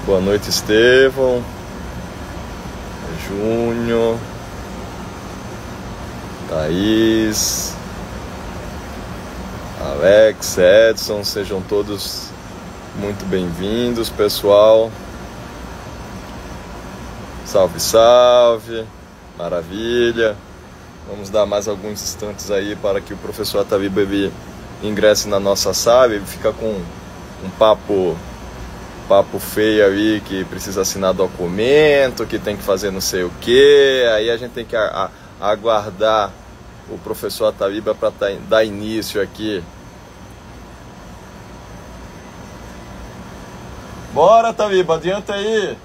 Boa noite, Estevão, Júnior, Thaís, Alex, Edson, sejam todos muito bem-vindos, pessoal. Salve, salve, maravilha. Vamos dar mais alguns instantes aí para que o professor Ataviba ingresse na nossa sala. Ele fica com um papo feio aí, que precisa assinar documento, que tem que fazer não sei o que. Aí a gente tem que aguardar o professor Ataviba para dar início aqui. Bora, Ataviba, adianta aí.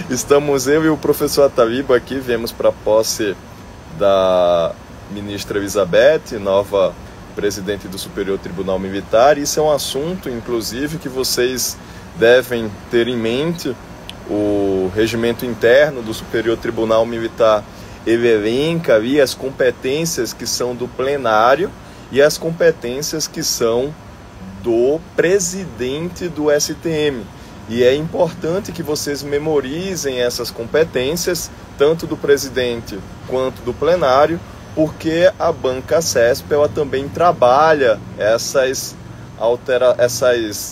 Estamos eu e o professor Ataviba aqui, viemos para a posse da ministra Elizabeth, nova presidente do Superior Tribunal Militar. Isso é um assunto, inclusive, que vocês devem ter em mente. O regimento interno do Superior Tribunal Militar, ele elenca ali as competências que são do plenário e as competências que são do presidente do STM. E é importante que vocês memorizem essas competências, tanto do presidente quanto do plenário, porque a banca CESP ela também trabalha essas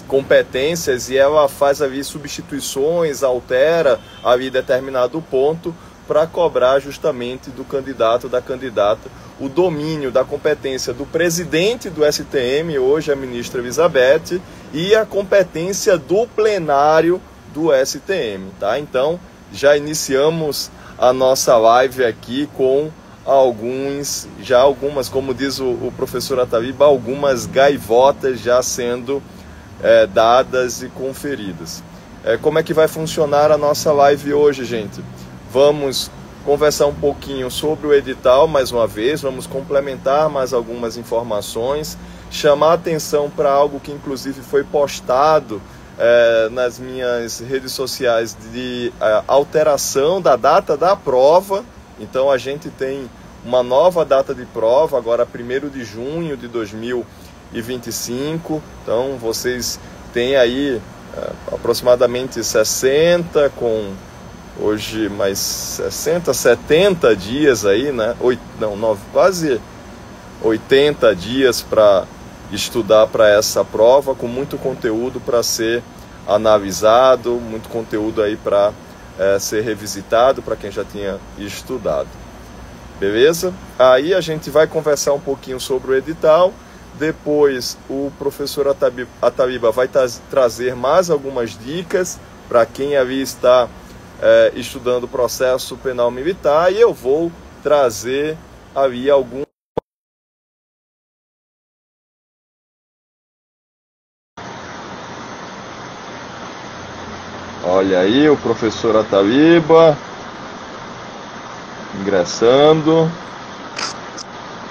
competências e ela faz ali substituições, altera ali determinado ponto para cobrar justamente do candidato, da candidata, o domínio da competência do presidente do STM, hoje a ministra Elizabeth, e a competência do plenário do STM, tá? Então, já iniciamos a nossa live aqui com algumas, como diz o professor Ataviba, algumas gaivotas já sendo dadas e conferidas. Como é que vai funcionar a nossa live hoje, gente? Vamos conversar um pouquinho sobre o edital, mais uma vez, vamos complementar mais algumas informações, chamar atenção para algo que inclusive foi postado nas minhas redes sociais de alteração da data da prova. Então a gente tem uma nova data de prova, agora 1º de junho de 2025. Então vocês têm aí aproximadamente 60, com hoje mais 60, 70 dias aí, né? Quase 80 dias para estudar para essa prova, com muito conteúdo para ser analisado, muito conteúdo aí para ser revisitado para quem já tinha estudado. Beleza? Aí a gente vai conversar um pouquinho sobre o edital. Depois o professor Ataviba vai trazer mais algumas dicas para quem ali está estudando o processo penal militar, e eu vou trazer ali algum. Olha aí o professor Ataviba ingressando.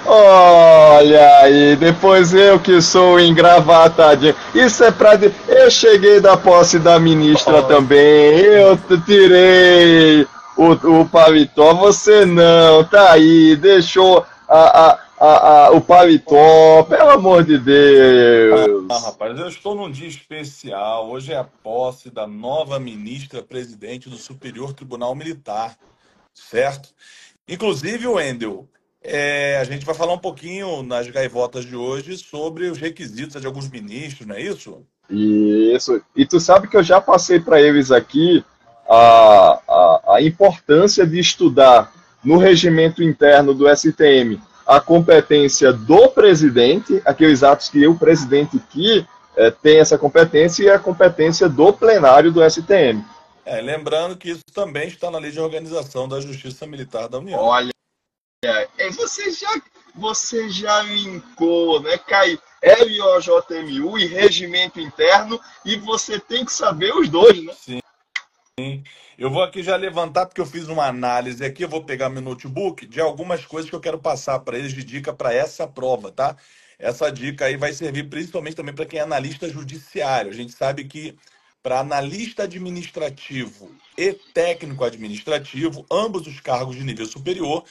Olha aí, depois eu que sou engravatadinho. Isso é pra. Eu cheguei da posse da ministra também. Eu tirei o paletó. Você não, tá aí, deixou o paletó, pelo amor de Deus. Rapaz, eu estou num dia especial. Hoje é a posse da nova ministra-presidente do Superior Tribunal Militar, certo? Inclusive, Wendel, a gente vai falar um pouquinho nas gaivotas de hoje sobre os requisitos de alguns ministros, não é isso? Isso. E tu sabe que eu já passei para eles aqui a importância de estudar no regimento interno do STM a competência do presidente, aqueles atos que o presidente tem essa competência, e a competência do plenário do STM. Lembrando que isso também está na Lei de Organização da Justiça Militar da União. Olha, você já linkou, né, Cai? LOJMU e regimento interno, e você tem que saber os dois, né? Sim. Eu vou aqui já levantar, porque eu fiz uma análise aqui, eu vou pegar meu notebook, de algumas coisas que eu quero passar para eles de dica para essa prova, tá? Essa dica aí vai servir principalmente também para quem é analista judiciário. A gente sabe que para analista administrativo e técnico administrativo, ambos os cargos de nível superior,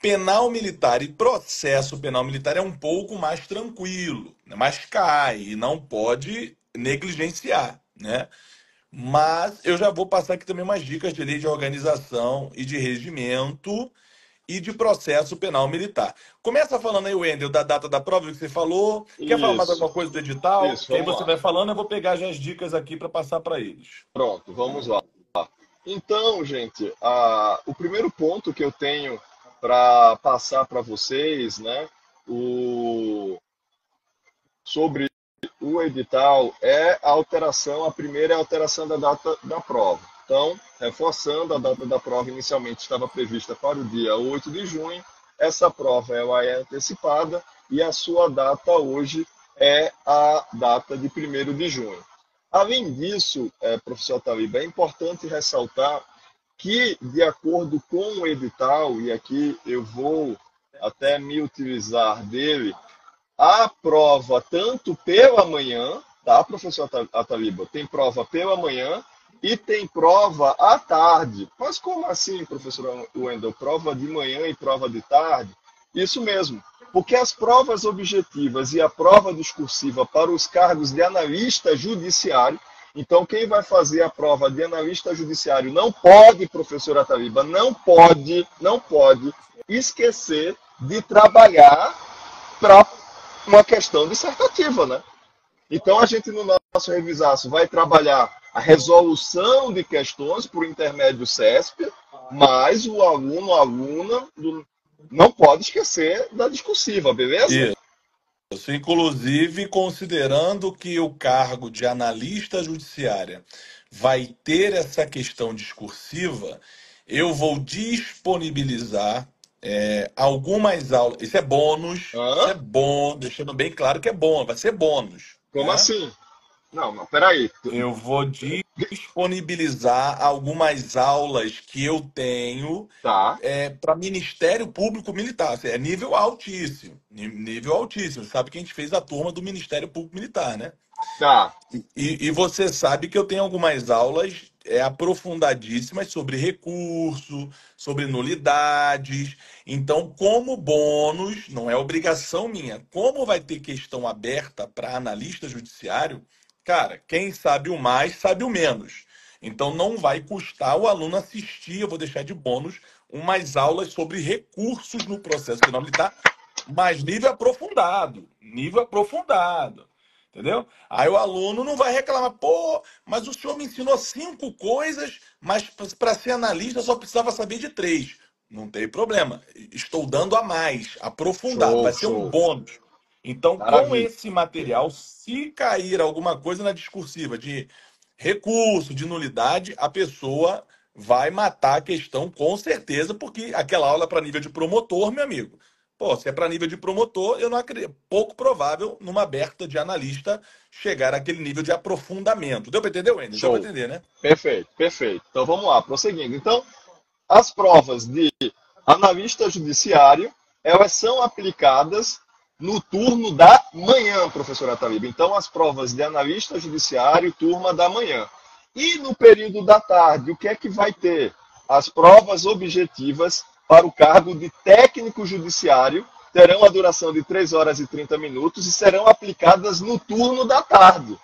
Penal militar e processo penal militar é um pouco mais tranquilo, né? Mas cai e não pode negligenciar, né? Mas eu já vou passar aqui também umas dicas de lei de organização e de regimento e de processo penal militar. Começa falando aí, Wendel, da data da prova que você falou. Quer falar mais Isso, alguma coisa do edital? isso, Que aí vamos você lá. vai falando, eu vou pegar já as dicas aqui para passar para eles. Pronto, vamos lá. Então, gente, o primeiro ponto que eu tenho para passar para vocês, né, o, sobre o edital é a alteração, a primeira é a alteração da data da prova. Então, reforçando, a data da prova inicialmente estava prevista para o dia 8 de junho, essa prova ela é antecipada e a sua data hoje é a data de 1º de junho. Além disso, professor Taliba, é importante ressaltar que, de acordo com o edital, e aqui eu vou até me utilizar dele, a prova tanto pela manhã, tá, professor Ataliba? Tem prova pela manhã e tem prova à tarde. Mas como assim, professor Wendel? Prova de manhã e prova de tarde? Isso mesmo, porque as provas objetivas e a prova discursiva para os cargos de analista judiciário, então quem vai fazer a prova de analista judiciário não pode, professor Ataliba, não pode esquecer de trabalhar para uma questão dissertativa, né? Então a gente no nosso revisaço vai trabalhar a resolução de questões por intermédio CESP, mas o aluno, a aluna, não pode esquecer da discursiva, beleza? Isso, inclusive considerando que o cargo de analista judiciária vai ter essa questão discursiva, eu vou disponibilizar algumas aulas. Isso é Hã? bom, deixando bem claro que é bom, vai ser bônus, Como né? assim? Não, peraí. Eu vou disponibilizar algumas aulas que eu tenho Tá, para Ministério Público Militar. Assim, é nível altíssimo. Nível altíssimo. Sabe que a gente fez a turma do Ministério Público Militar, né? tá. E você sabe que eu tenho algumas aulas aprofundadíssimas sobre recurso, sobre nulidades. Então, como bônus, não é obrigação minha, como vai ter questão aberta para analista judiciário, cara, quem sabe o mais sabe o menos. Então, não vai custar o aluno assistir, eu vou deixar de bônus umas aulas sobre recursos no processo penal militar, mas nível aprofundado, nível aprofundado. Entendeu? Aí o aluno não vai reclamar, pô, mas o senhor me ensinou 5 coisas, mas para ser analista eu só precisava saber de 3. Não tem problema. Estou dando a mais, aprofundado, vai Show, ser um show. bônus. Então, com Maravilha. esse material, se cair alguma coisa na discursiva de recurso, de nulidade, a pessoa vai matar a questão com certeza, porque aquela aula é para nível de promotor, meu amigo. Pô, se é para nível de promotor, eu não acredito. Pouco provável numa aberta de analista chegar àquele nível de aprofundamento. Deu para entender, Wender? Deu para Show. entender, né? Perfeito, perfeito. Então vamos lá, prosseguindo. Então, as provas de analista judiciário, elas são aplicadas no turno da manhã, professora Taliba. Então, as provas de analista judiciário, turma da manhã. E no período da tarde, o que é que vai ter? As provas objetivas para o cargo de técnico judiciário terão a duração de 3 horas e 30 minutos e serão aplicadas no turno da tarde,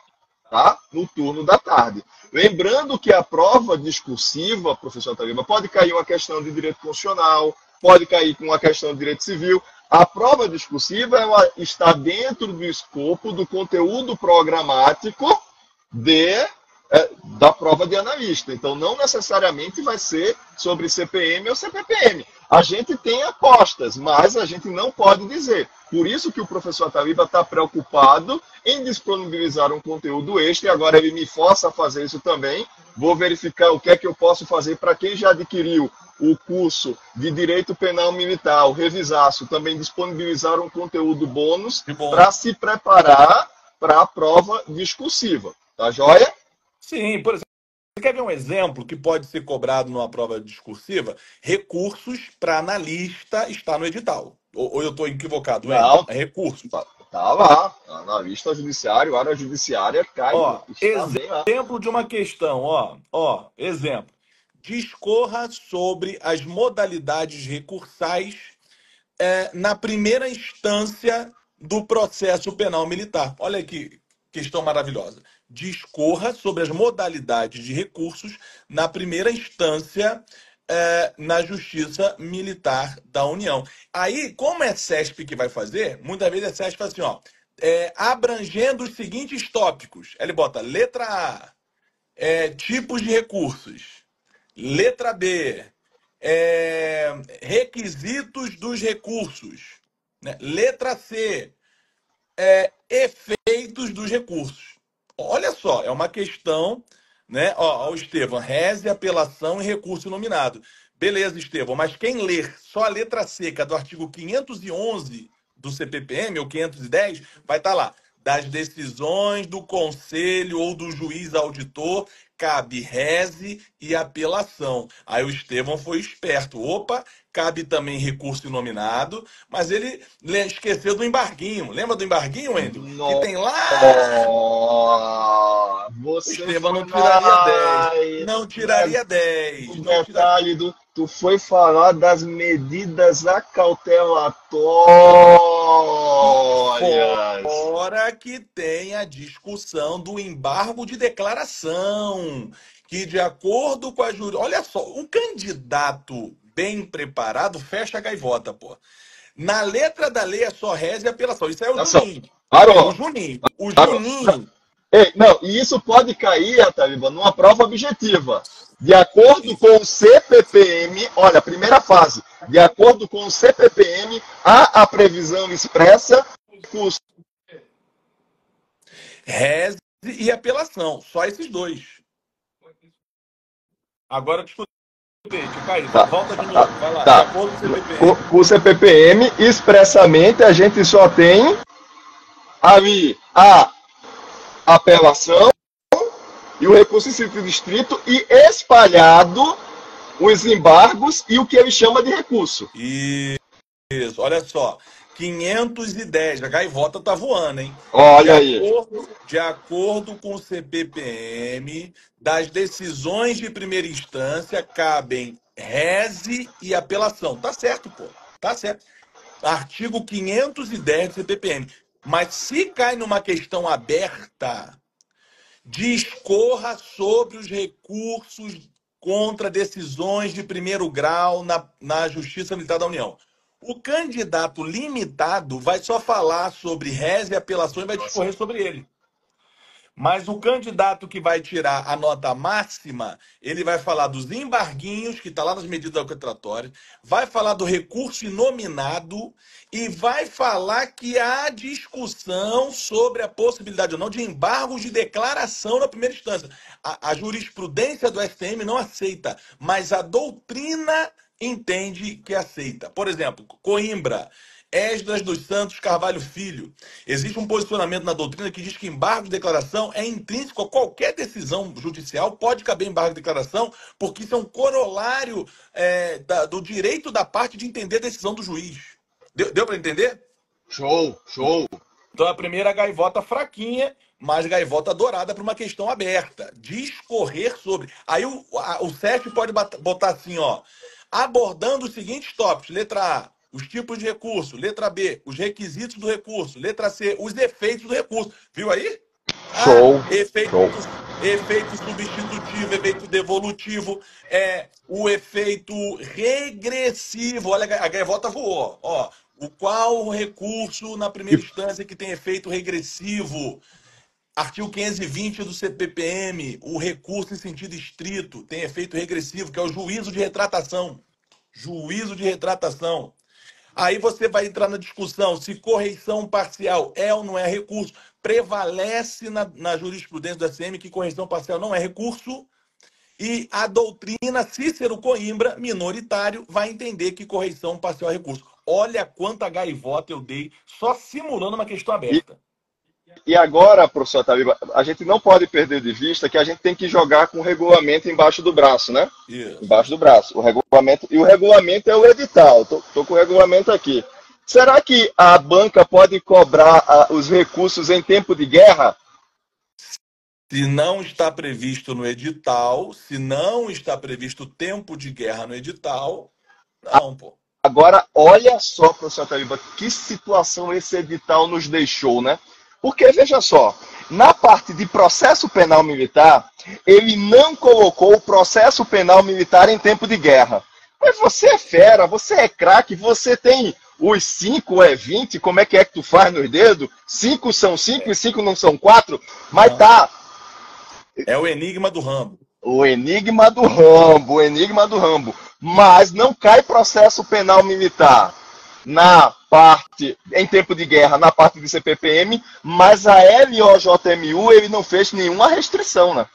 tá? No turno da tarde. Lembrando que a prova discursiva, professor Taliba, pode cair uma questão de direito constitucional, pode cair com uma questão de direito civil. A prova discursiva ela está dentro do escopo do conteúdo programático de, da prova de analista. Então, não necessariamente vai ser sobre CPM ou CPPM. A gente tem apostas, mas a gente não pode dizer. Por isso que o professor Taliba está preocupado em disponibilizar um conteúdo extra, e agora ele me força a fazer isso também. Vou verificar o que é que eu posso fazer para quem já adquiriu o curso de Direito Penal Militar, o Revisaço, também disponibilizar um conteúdo bônus Que bom. para se preparar para a prova discursiva. Tá joia? Sim, por exemplo, você quer ver um exemplo que pode ser cobrado numa prova discursiva? Recursos para analista está no edital. Ou eu estou equivocado, Wendel? Não, É recursos. tá lá. Analista judiciário, área judiciária, cai, Ó, está bem lá. exemplo de uma questão, exemplo. Discorra sobre as modalidades recursais na primeira instância do processo penal militar. Olha que questão maravilhosa. Discorra sobre as modalidades de recursos na primeira instância na Justiça Militar da União. Aí, como é CESP que vai fazer, muitas vezes a CESP fala assim, ó, abrangendo os seguintes tópicos. Ele bota letra A, tipos de recursos. Letra B, requisitos dos recursos. Né? Letra C, efeitos dos recursos. Olha só, é uma questão, né? Ó, o Estevão, reze, apelação e recurso nominado. Beleza, Estevão, mas quem ler só a letra C, que é do artigo 511 do CPPM, ou 510, vai estar lá. Das decisões do conselho ou do juiz auditor, cabe reze e apelação. Aí o Estevão foi esperto. Opa, cabe também recurso nominado, mas ele esqueceu do embarguinho. Lembra do embarguinho, Wendel? Que No... tem lá. O Você Estevão foi não tiraria 10. lá e Não tiraria o 10. Não tiraria. detalhe do. Tu foi falar das medidas acautelatórias. Fora que tem a discussão do embargo de declaração, que de acordo com a justiça. Olha só, o candidato bem preparado fecha a gaivota, pô. Na letra da lei é só reza e apelação. Isso é o Olha só, Juninho. O parou, Juninho. O parou. Juninho. Ei, não, e isso pode cair, Ataliba, numa prova objetiva. De acordo com o CPPM, olha, primeira fase, de acordo com o CPPM, há a previsão expressa dos Reze e apelação. Só esses dois. Agora eu te escutei, te caí. Volta de novo. Vai lá. De tá. acordo com o CPPM. Com o CPPM, expressamente, a gente só tem ali a apelação e o recurso em sentido distrito e espalhado os embargos e o que ele chama de recurso. Isso, olha só. 510, a gaivota tá voando, hein? Olha aí. De acordo com o CPPM, das decisões de primeira instância cabem reze e apelação. Tá certo, pô. Tá certo. Artigo 510 do CPPM. Mas se cai numa questão aberta, discorra sobre os recursos contra decisões de primeiro grau na Justiça Militar da União. O candidato limitado vai só falar sobre reze e apelação e vai discorrer sobre ele. Mas o candidato que vai tirar a nota máxima, ele vai falar dos embarguinhos, que está lá nas medidas acusatórias, vai falar do recurso inominado e vai falar que há discussão sobre a possibilidade ou não de embargos de declaração na primeira instância. A jurisprudência do STM não aceita, mas a doutrina entende que aceita. Por exemplo, Coimbra, Esdras dos Santos Carvalho Filho. Existe um posicionamento na doutrina que diz que embargo de declaração é intrínseco a qualquer decisão judicial, pode caber embargo de declaração, porque isso é um corolário do direito da parte de entender a decisão do juiz. Deu para entender? Show, show. Então a primeira gaivota fraquinha, mas gaivota dourada para uma questão aberta. Discorrer sobre. Aí o CEF pode botar assim, ó. Abordando os seguintes tópicos. Letra A, os tipos de recurso. Letra B, os requisitos do recurso. Letra C, os efeitos do recurso. Viu aí? Show. Efeito substitutivo, efeito devolutivo, o efeito regressivo. Olha, a gaivota voou. Ó, qual recurso na primeira instância que tem efeito regressivo? Artigo 520 do CPPM, o recurso em sentido estrito tem efeito regressivo, que é o juízo de retratação. Juízo de retratação. Aí você vai entrar na discussão se correição parcial é ou não é recurso. Prevalece na jurisprudência do SM que correição parcial não é recurso. E a doutrina Cícero Coimbra, minoritário, vai entender que correição parcial é recurso. Olha quanta gaivota eu dei só simulando uma questão aberta. E agora, professor Tabiba, a gente não pode perder de vista que a gente tem que jogar com o regulamento embaixo do braço, né? Isso. Embaixo do braço. O regulamento, e o regulamento é o edital. Tô com o regulamento aqui. Será que a banca pode cobrar os recursos em tempo de guerra? Se não está previsto no edital, se não está previsto tempo de guerra no edital, não, pô. Agora, olha só, professor Taliba, que situação esse edital nos deixou, né? Porque, veja só, na parte de processo penal militar, ele não colocou o processo penal militar em tempo de guerra. Mas você é fera, você é craque, você tem os 5 é 20, como é que tu faz nos dedos? 5 são 5 e 5 não são 4, mas tá. É o enigma do Rambo. O enigma do Rambo, o enigma do Rambo. Mas não cai processo penal militar na parte, em tempo de guerra, na parte de CPPM, mas a LOJMU ele não fez nenhuma restrição, né?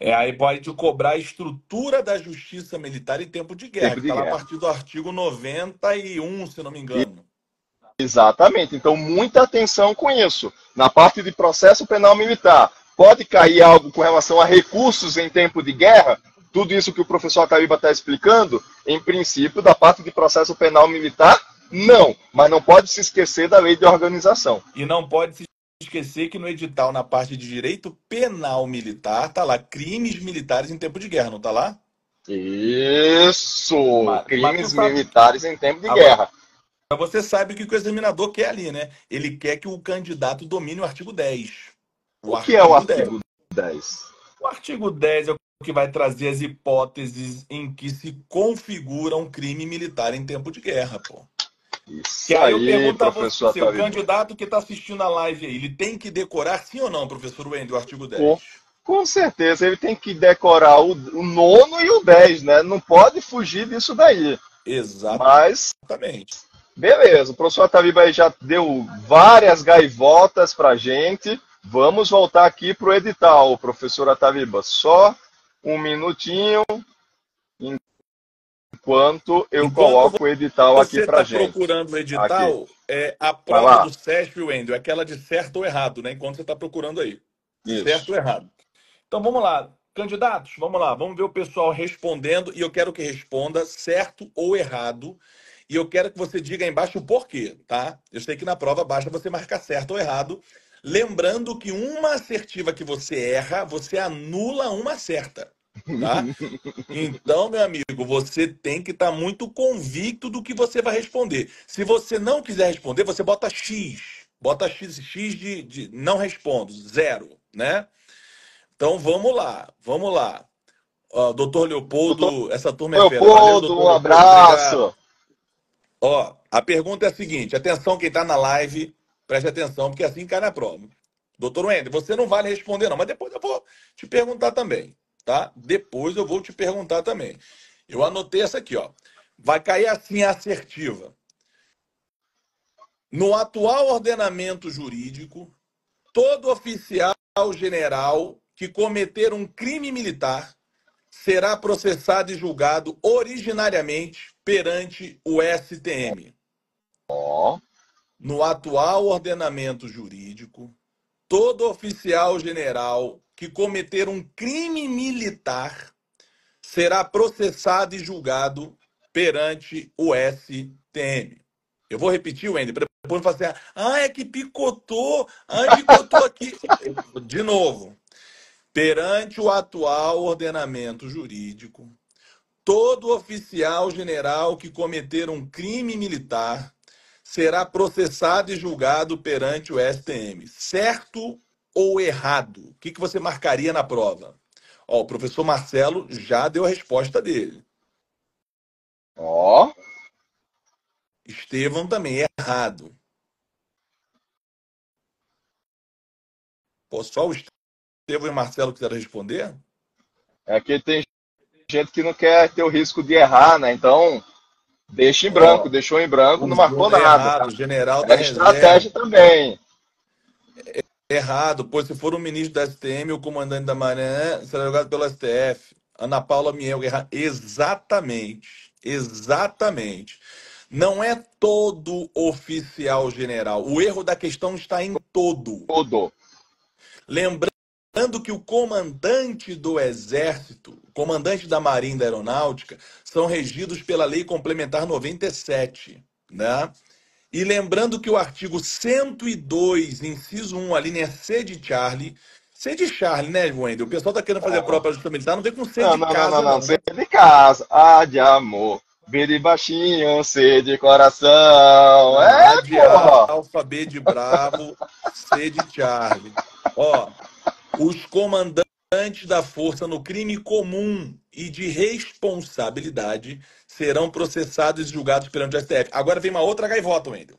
Aí pode te cobrar a estrutura da justiça militar em tempo de guerra, Tempo que de está lá a guerra. partir do artigo 91, se não me engano. Exatamente. Então, muita atenção com isso. Na parte de processo penal militar, pode cair algo com relação a recursos em tempo de guerra? Tudo isso que o professor Ataliba está explicando, em princípio, da parte de processo penal militar, não. Mas não pode se esquecer da lei de organização. E não pode se esquecer que no edital, na parte de direito penal militar, está lá crimes militares em tempo de guerra, não está lá? Isso! Mas Crimes tu sabe... militares em tempo de Agora, guerra. você sabe o que o examinador quer ali, né? Ele quer que o candidato domine o artigo 10. O que é o artigo 10? O artigo 10 é o que vai trazer as hipóteses em que se configura um crime militar em tempo de guerra, pô. Isso Que aí eu aí, pergunto a professor você, o Ataliba. candidato que está assistindo a live aí, ele tem que decorar sim ou não, professor Wendel, o artigo 10? Com certeza, ele tem que decorar o 9º e o 10, né? Não pode fugir disso daí. Mas, Exatamente. beleza, o professor Ataliba aí já deu várias gaivotas pra gente. Vamos voltar aqui pro edital, professor Ataliba. Só um minutinho, enquanto eu coloco o edital aqui pra gente. Você está procurando o edital, a prova do SESP, Wendel, é aquela de certo ou errado, né? Enquanto você está procurando aí. Isso. Certo ou errado. Então vamos lá, candidatos, vamos lá, vamos ver o pessoal respondendo e eu quero que responda certo ou errado. E eu quero que você diga aí embaixo o porquê, tá? Eu sei que na prova basta você marcar certo ou errado. Lembrando que uma assertiva que você erra, você anula uma certa, tá? Então, meu amigo, você tem que estar muito convicto do que você vai responder. Se você não quiser responder, você bota X. Bota X de não respondo, 0, né? Então, vamos lá, vamos lá. Doutor Leopoldo, essa turma é fera. Valeu, doutor um abraço. Leopoldo, ó, a pergunta é a seguinte, atenção quem está na live, preste atenção, porque assim cai na prova. Doutor Wendel, você não vale responder não, mas depois eu vou te perguntar também, tá? Depois eu vou te perguntar também. Eu anotei essa aqui, ó. Vai cair assim a assertiva. No atual ordenamento jurídico, todo oficial general que cometer um crime militar será processado e julgado originariamente perante o STM. No atual ordenamento jurídico, todo oficial general que cometer um crime militar será processado e julgado perante o STM. Eu vou repetir, Wendel, para depois não falar assim, é que picotou, picotou aqui. De novo. Perante o atual ordenamento jurídico, todo oficial general que cometer um crime militar será processado e julgado perante o STM. Certo ou errado? O que você marcaria na prova? Ó, o professor Marcelo já deu a resposta dele. Estevão também, errado. Pô, só o Estevão e o Marcelo quiseram responder? É que tem gente que não quer ter o risco de errar, né? Então, deixa em branco, deixou em branco, não marcou nada. Errado, Tá? general da estratégia também. Errado, pois se for um ministro da STM, o comandante da Marinha será julgado pelo STF. Ana Paula Miel, errado. Exatamente. Exatamente. Não é todo oficial general. O erro da questão está em todo. Lembrando que o comandante do Exército, o comandante da Marinha e da Aeronáutica, são regidos pela Lei Complementar 97, né? E lembrando que o artigo 102, inciso 1, a linha C de Charlie, né, Wendel? O pessoal tá querendo fazer prova para justiça militar, não vem com C de casa, não. C de casa, de amor. B de baixinho, C de coração. A É, de porra! Alfa, B de Bravo, C de Charlie. Ó, os comandantes da força no crime comum e de responsabilidade serão processados e julgados perante o STF. Agora vem uma outra gaivota, Wendel.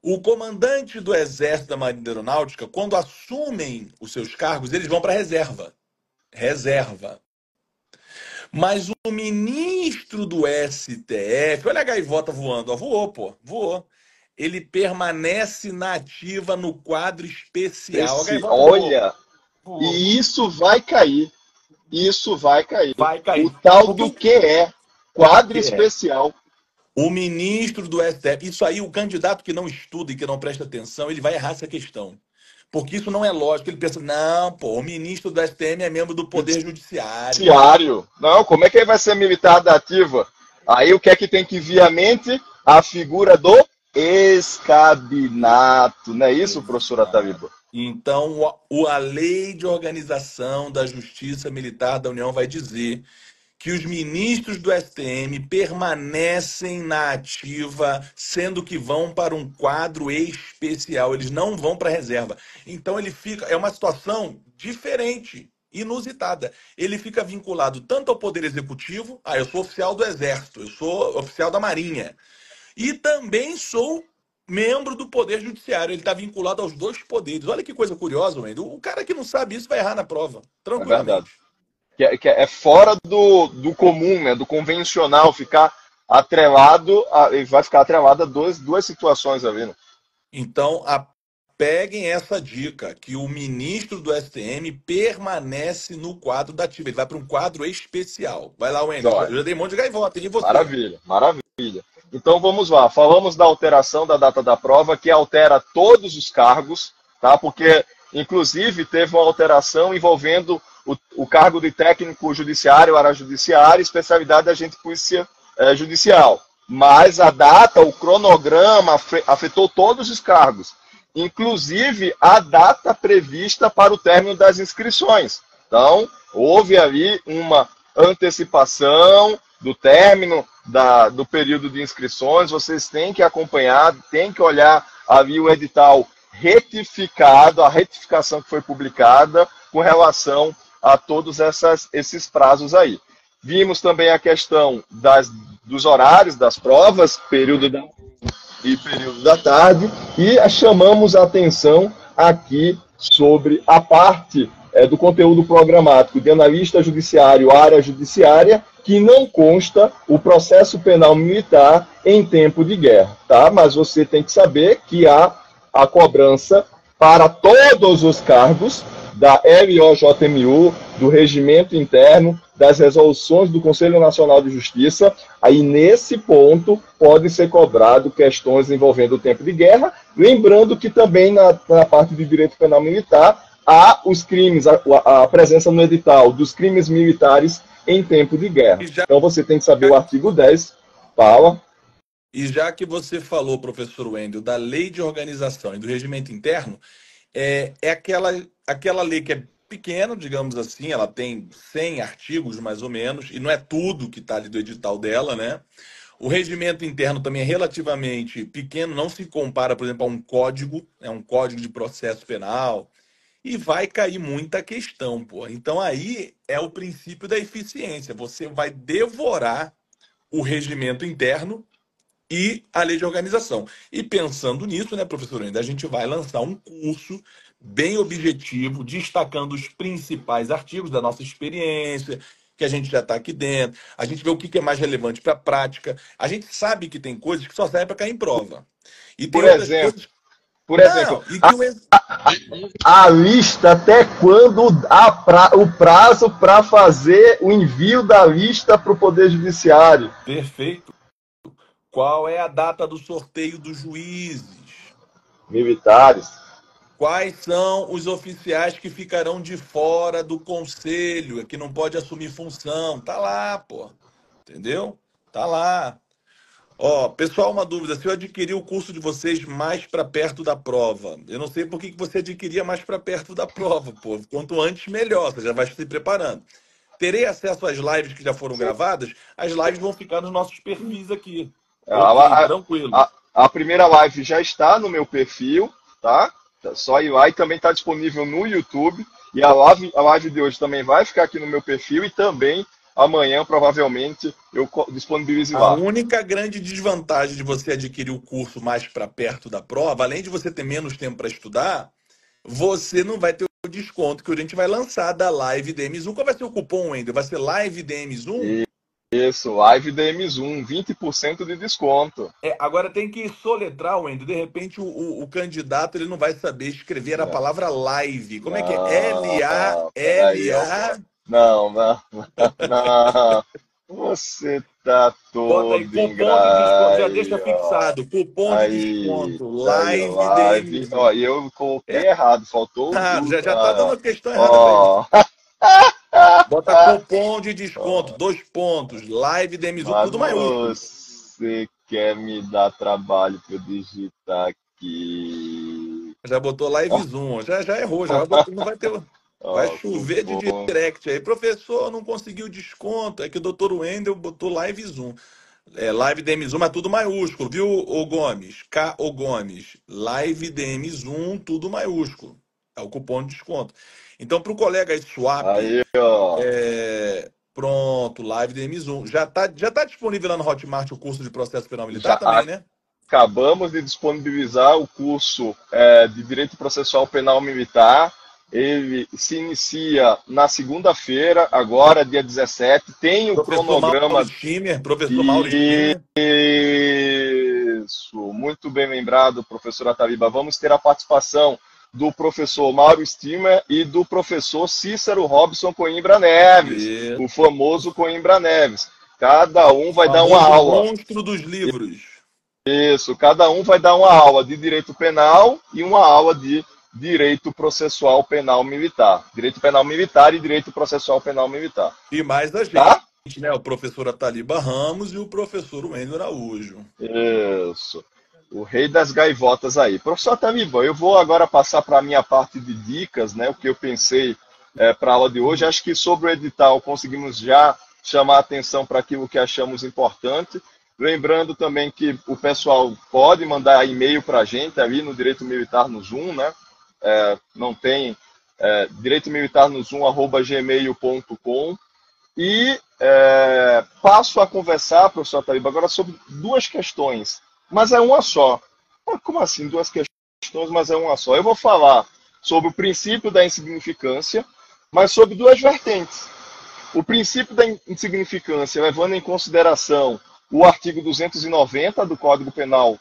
O comandante do Exército da Marinha Aeronáutica, quando assumem os seus cargos, eles vão para a reserva. Reserva. Mas o ministro do STF, olha a gaivota voando, ó, voou, pô, voou. Ele permanece na ativa no quadro especial. A gaivota voou, Olha, voou. e isso vai cair. Isso vai cair. Vai O cair. tal Porque do o QE, quadro que é? especial. O ministro do STF, isso aí, o candidato que não estuda e que não presta atenção, ele vai errar essa questão. Porque isso não é lógico. Ele pensa, não, pô, o ministro do STM é membro do Poder Judiciário. Judiciário. Não, como é que ele vai ser militar da ativa? Aí o que é que tem que vir à mente? A figura do escabinato. Não é isso, professor Ataviba? Então, a Lei de Organização da Justiça Militar da União vai dizer que os ministros do STM permanecem na ativa, sendo que vão para um quadro especial, eles não vão para a reserva. Então ele fica, é uma situação diferente, inusitada. Ele fica vinculado tanto ao Poder Executivo, eu sou oficial do Exército, eu sou oficial da Marinha, e também sou membro do Poder Judiciário. Ele está vinculado aos dois poderes. Olha que coisa curiosa, Wendel. O cara que não sabe isso vai errar na prova, É verdade. tranquilamente. Que é fora do comum, né, do convencional, ficar atrelado, vai ficar atrelado a duas situações ali, né? Então, peguem essa dica, que o ministro do STM permanece no quadro da ativa. Ele vai para um quadro especial. Vai lá, Wendel. Olha, Eu já dei um monte de gaivota. E você? maravilha, maravilha. Então vamos lá, falamos da alteração da data da prova, que altera todos os cargos, tá? Porque, inclusive, teve uma alteração envolvendo o cargo de técnico judiciário, área judiciária, especialidade de agente polícia judicial. Mas a data, o cronograma afetou todos os cargos, inclusive a data prevista para o término das inscrições. Então, houve ali uma antecipação do término do período de inscrições. Vocês têm que acompanhar, têm que olhar ali o edital retificado, a retificação que foi publicada com relação a todos esses prazos aí. Vimos também a questão dos horários das provas, período da e período da tarde, e chamamos a atenção aqui sobre a parte do conteúdo programático de analista judiciário, área judiciária, que não consta o processo penal militar em tempo de guerra, tá? Mas você tem que saber que há a cobrança para todos os cargos da LOJMU, do regimento interno, das resoluções do Conselho Nacional de Justiça. Aí, nesse ponto, pode ser cobrado questões envolvendo o tempo de guerra, lembrando que também na parte de direito penal militar há os crimes, a presença no edital dos crimes militares em tempo de guerra. Então, você tem que saber o artigo 10, fala. E já que você falou, professor Wendel, da Lei de Organização e do Regimento Interno, é aquela lei que é pequena, digamos assim, ela tem 100 artigos mais ou menos, e não é tudo que está ali do edital dela, né? O regimento interno também é relativamente pequeno, não se compara, por exemplo, a um código, é um código de processo penal, e vai cair muita questão, pô. Então aí é o princípio da eficiência, você vai devorar o regimento interno e a lei de organização. E pensando nisso, né, professor, ainda a gente vai lançar um curso bem objetivo, destacando os principais artigos da nossa experiência, que a gente já está aqui dentro. A gente vê o que é mais relevante para a prática. A gente sabe que tem coisas que só servem para cair em prova. E tem outras coisas. Por exemplo, Não, e que a lista, até quando o prazo para fazer o envio da lista para o Poder Judiciário. Perfeito. Qual é a data do sorteio dos juízes? Militares. Quais são os oficiais que ficarão de fora do conselho, que não pode assumir função? Tá lá, pô. Entendeu? Tá lá. Ó, pessoal, uma dúvida. Se eu adquirir o curso de vocês mais para perto da prova, eu não sei por que você adquiria mais para perto da prova, pô. Quanto antes, melhor. Você já vai se preparando. terei acesso às lives que já foram Sim. gravadas, as lives vão ficar nos nossos perfis aqui. Ok, A, tranquilo. a primeira live já está no meu perfil, tá? É só ir lá e também está disponível no YouTube. E a live de hoje também vai ficar aqui no meu perfil e também amanhã, provavelmente, eu disponibilizo A lá. única grande desvantagem de você adquirir o curso mais para perto da prova, além de você ter menos tempo para estudar, você não vai ter o desconto que a gente vai lançar da Live DMZoom. Qual vai ser o cupom, Wendel? Vai ser Live DMZoom? Isso, live DM1, 20% de desconto. Agora tem que soletrar, Wendel. De repente o candidato ele não vai saber escrever a Não, palavra live. Como é que é? não, peraí, L-A-L-A. não, não, não. Você tá Bota aí todo cupom de desconto. Já engraçado. deixa fixado. Cupom de Aí, desconto. tá aí, Live live. Ó, DMZoom. e eu É, coloquei errado, faltou ah, o. já tá dando a questão errada pra gente. Ó. Bota cupom de desconto, Ó, 2 pontos. Live DMZoom, mas tudo maiúsculo. você quer me dar trabalho para eu digitar aqui? Já botou Live Zoom, já errou, já vai botar, não vai ter. Vai Ó, chover de cupom. direct aí. Professor, não conseguiu desconto. É que o doutor Wendel botou Live Zoom. Live DM Zoom, mas tudo maiúsculo, viu, ô Gomes? K.O. Gomes. Live DM Zoom, tudo maiúsculo. É o cupom de desconto. Então, para o colega aí, Swap, Aí, ó. pronto, Live DM Zoom. Já tá disponível lá no Hotmart o curso de processo penal militar Já também, né? acabamos de disponibilizar o curso de Direito Processual Penal Militar. Ele se inicia na segunda-feira, agora, dia 17. Tem o Professor Mauro cronograma. Stimmer, professor Mauro Stimmer. Isso, muito bem lembrado, professor Ataliba. Vamos ter a participação do professor Mauro Stimmer e do professor Cícero Robson Coimbra Neves, E o famoso Coimbra Neves. Cada um vai dar uma famoso aula. monstro dos livros. Isso, cada um vai dar uma aula de direito penal e uma aula de direito processual penal militar. Direito penal militar e direito processual penal militar. E mais a Tá? gente, né? O professor Ataliba Ramos e o professor Wendel Araújo. Isso. O rei das gaivotas aí. Professor Ataliba, eu vou agora passar para a minha parte de dicas, né? O que eu pensei para a aula de hoje. Acho que sobre o edital conseguimos já chamar a atenção para aquilo que achamos importante. Lembrando também que o pessoal pode mandar e-mail para a gente ali no Direito Militar no Zoom, né? Não tem direitomilitarnozoom@gmail.com. E passo a conversar, professor Ataliba, agora sobre duas questões, mas é uma só. Como assim duas questões, mas é uma só? Eu vou falar sobre o princípio da insignificância, mas sobre duas vertentes. O princípio da insignificância, levando em consideração o artigo 290 do Código Penal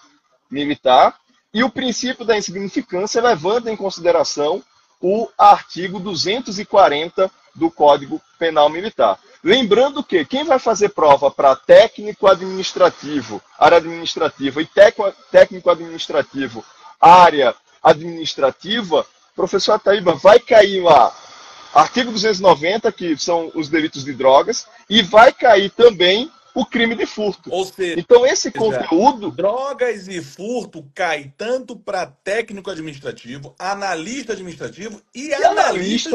Militar, e o princípio da insignificância, levando em consideração o artigo 240 do Código Penal Militar. Lembrando que quem vai fazer prova para técnico administrativo, área administrativa, e técnico administrativo, área administrativa, professor Ataliba, vai cair lá artigo 290, que são os delitos de drogas, e vai cair também o crime de furto. Ou seja, Então, esse conteúdo. drogas e furto cai tanto para técnico administrativo, analista administrativo e analista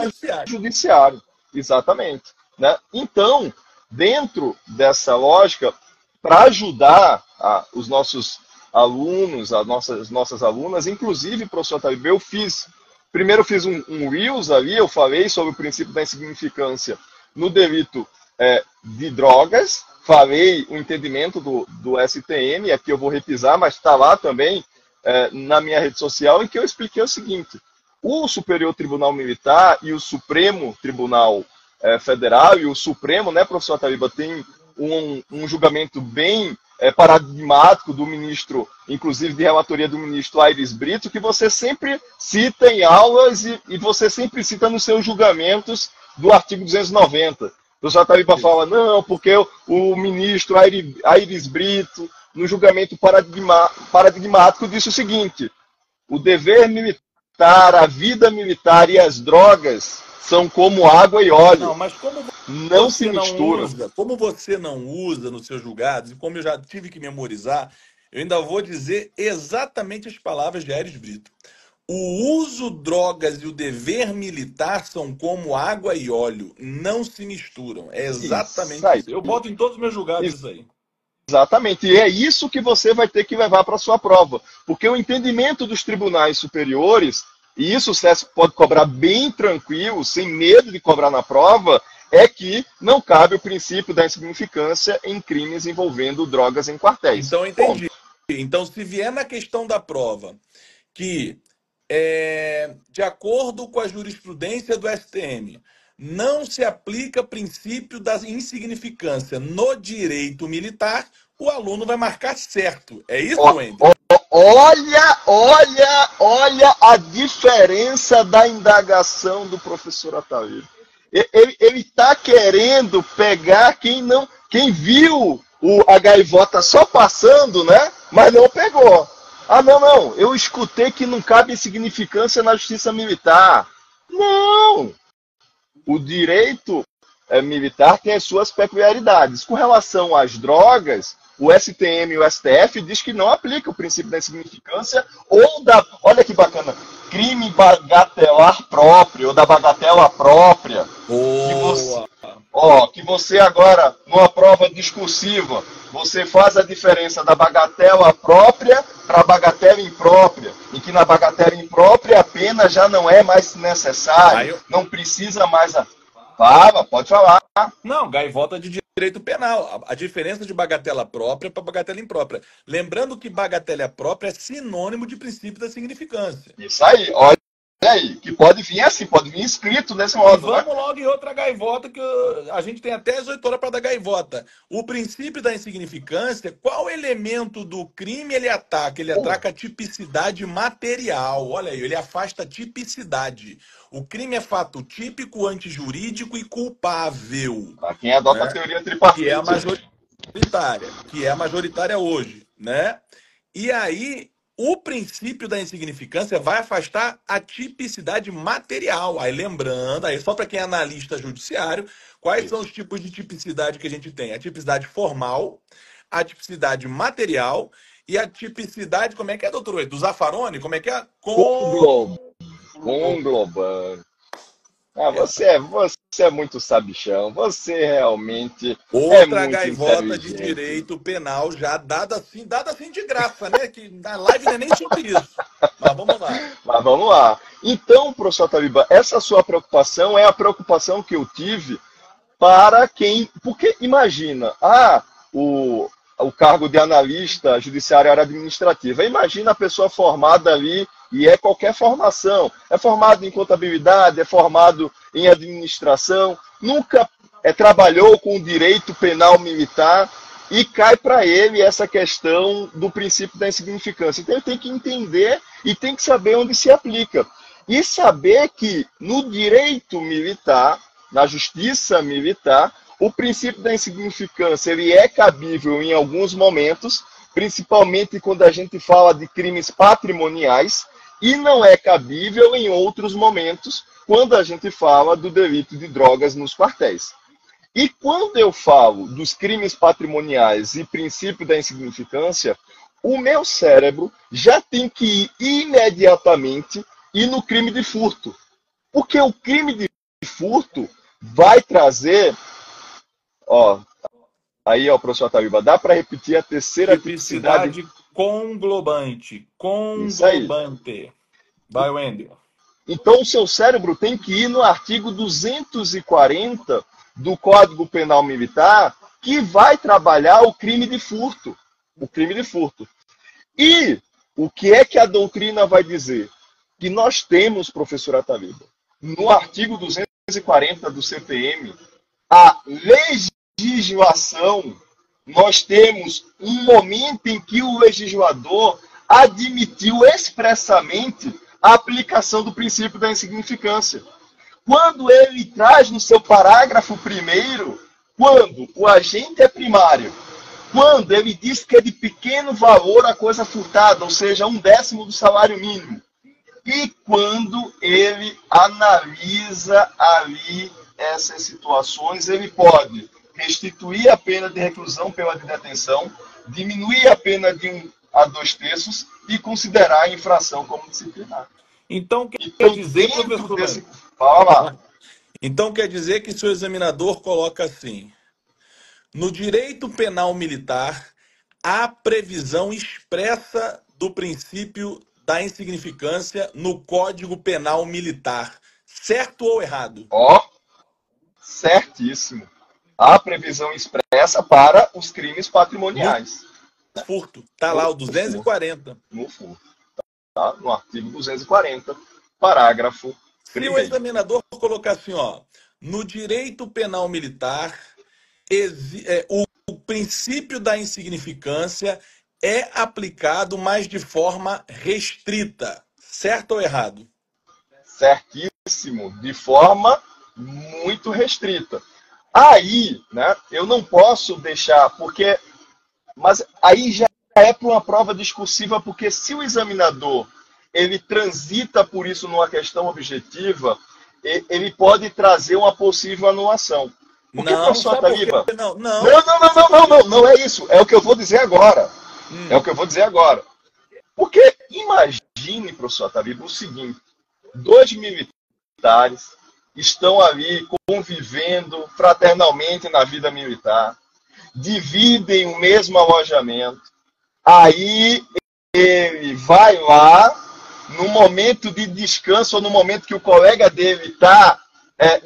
judiciário. Exatamente. Né? Então, dentro dessa lógica, para ajudar os nossos alunos, as nossas alunas, inclusive, professor Ataliba, primeiro eu fiz um Reels ali, eu falei sobre o princípio da insignificância no delito de drogas, falei o entendimento do STM, aqui eu vou repisar, mas está lá também na minha rede social, em que eu expliquei o seguinte: o Superior Tribunal Militar e o Supremo Tribunal Federal, e o Supremo, né, professor Ataliba, tem um julgamento bem paradigmático do ministro, inclusive de relatoria do ministro Aires Brito, que você sempre cita em aulas e você sempre cita nos seus julgamentos do artigo 290. O professor Ataliba fala, não, porque o ministro Aires Brito, no julgamento paradigmático, disse o seguinte: o dever militar, a vida militar e as drogas são como água e óleo. Não, mas como não se misturam. Como você não usa nos seus julgados, e como eu já tive que memorizar, eu ainda vou dizer exatamente as palavras de Aires Brito. O uso, drogas e o dever militar são como água e óleo, não se misturam. É Isso exatamente aí. isso. Eu boto em todos os meus julgados isso aí. Exatamente, e é isso que você vai ter que levar para a sua prova, porque o entendimento dos tribunais superiores, e isso o SESC pode cobrar bem tranquilo, sem medo de cobrar na prova, é que não cabe o princípio da insignificância em crimes envolvendo drogas em quartéis. Então, eu entendi. Então, se vier na questão da prova que, de acordo com a jurisprudência do STM, não se aplica princípio da insignificância no direito militar, o aluno vai marcar certo. É isso, Wendel? Olha a diferença da indagação do professor Ataíde. Ele está querendo pegar quem viu a gaivota só passando, né? Mas não pegou. Ah, não, eu escutei que não cabe insignificância na justiça militar. Não! O direito militar tem as suas peculiaridades. Com relação às drogas, o STM e o STF diz que não aplica o princípio da insignificância ou da, olha que bacana, crime bagatelar próprio ou da bagatela própria. Que você agora, numa prova discursiva, você faz a diferença da bagatela própria para a bagatela imprópria, em que na bagatela imprópria a pena já não é mais necessária, não precisa mais... Fala, pode falar. Não, gaivota de direito penal. A diferença de bagatela própria para bagatela imprópria. Lembrando que bagatela própria é sinônimo de princípio da significância. Isso aí, olha aí, que pode vir assim, pode vir escrito desse modo. E vamos logo em outra gaivota, que a gente tem até as 8 horas para dar gaivota. O princípio da insignificância, qual elemento do crime ele ataca? Ele ataca a tipicidade material. Olha aí, ele afasta a tipicidade. O crime é fato típico, antijurídico e culpável. Para quem adota a teoria tripartite. Que é a majoritária hoje, né? E aí, o princípio da insignificância vai afastar a tipicidade material. Aí lembrando, aí só para quem é analista judiciário, quais são os tipos de tipicidade que a gente tem? A tipicidade formal, a tipicidade material e a tipicidade, como é que é, doutor Oi? Do Zaffaroni? Como é que é? Conglobante. Você é muito sabichão. Você realmente outra é muito gaivota de direito penal já dada assim de graça, né? Que na live não é nem sobre isso. Mas vamos lá. Então, professor Tabiba, essa sua preocupação é a preocupação que eu tive para quem... Porque imagina, o cargo de analista judiciário área administrativa. Imagina a pessoa formada ali, e é qualquer formação. É formado em contabilidade, é formado em administração, nunca trabalhou com o direito penal militar e cai para ele essa questão do princípio da insignificância. Então ele tem que entender e tem que saber onde se aplica. E saber que no direito militar, na justiça militar, o princípio da insignificância ele é cabível em alguns momentos, principalmente quando a gente fala de crimes patrimoniais, e não é cabível em outros momentos, quando a gente fala do delito de drogas nos quartéis. E quando eu falo dos crimes patrimoniais e princípio da insignificância, o meu cérebro já tem que ir imediatamente no crime de furto. Porque o crime de furto vai trazer... professor Tabiba, dá para repetir a terceira tipicidade conglobante. Vai, Wendel. Então, o seu cérebro tem que ir no artigo 240 do Código Penal Militar, que vai trabalhar o crime de furto. O crime de furto. E o que é que a doutrina vai dizer? Que nós temos, professor Tabiba, no artigo 240 do CPM, a legislação, nós temos um momento em que o legislador admitiu expressamente a aplicação do princípio da insignificância. Quando ele traz no seu parágrafo 1º, quando o agente é primário, quando ele diz que é de pequeno valor a coisa furtada, ou seja, 1/10 do salário mínimo, e quando ele analisa ali essas situações, ele pode restituir a pena de reclusão pela de detenção, diminuir a pena de 1 a 2 terços e considerar a infração como disciplinar. Então quer Então, dizer, dentro professor, desse... Fala lá. então quer dizer que seu examinador coloca assim: no direito penal militar, há previsão expressa do princípio da insignificância no Código Penal Militar. Certo ou errado? Ó, certíssimo. Há previsão expressa para os crimes No patrimoniais. furto. Está lá No o furto. 240. No furto. Tá? No artigo 240, parágrafo Se o 1º. examinador colocar assim, ó, no direito penal militar, o princípio da insignificância é aplicado, mas de forma restrita. Certo ou errado? Certíssimo. De forma muito restrita. Aí, né, eu não posso deixar, porque... Mas aí já é para uma prova discursiva, porque se o examinador ele transita por isso numa questão objetiva, ele pode trazer uma possível anulação. Porque, Não, professor sabe por quê? Ataliba, Não, não, não. não, não, não, não, não, não é isso. É o que eu vou dizer agora. É o que eu vou dizer agora. Porque imagine, professor Ataliba, o seguinte: dois militares estão ali convivendo fraternalmente na vida militar, dividem o mesmo alojamento. Aí ele vai lá, no momento de descanso, ou no momento que o colega dele está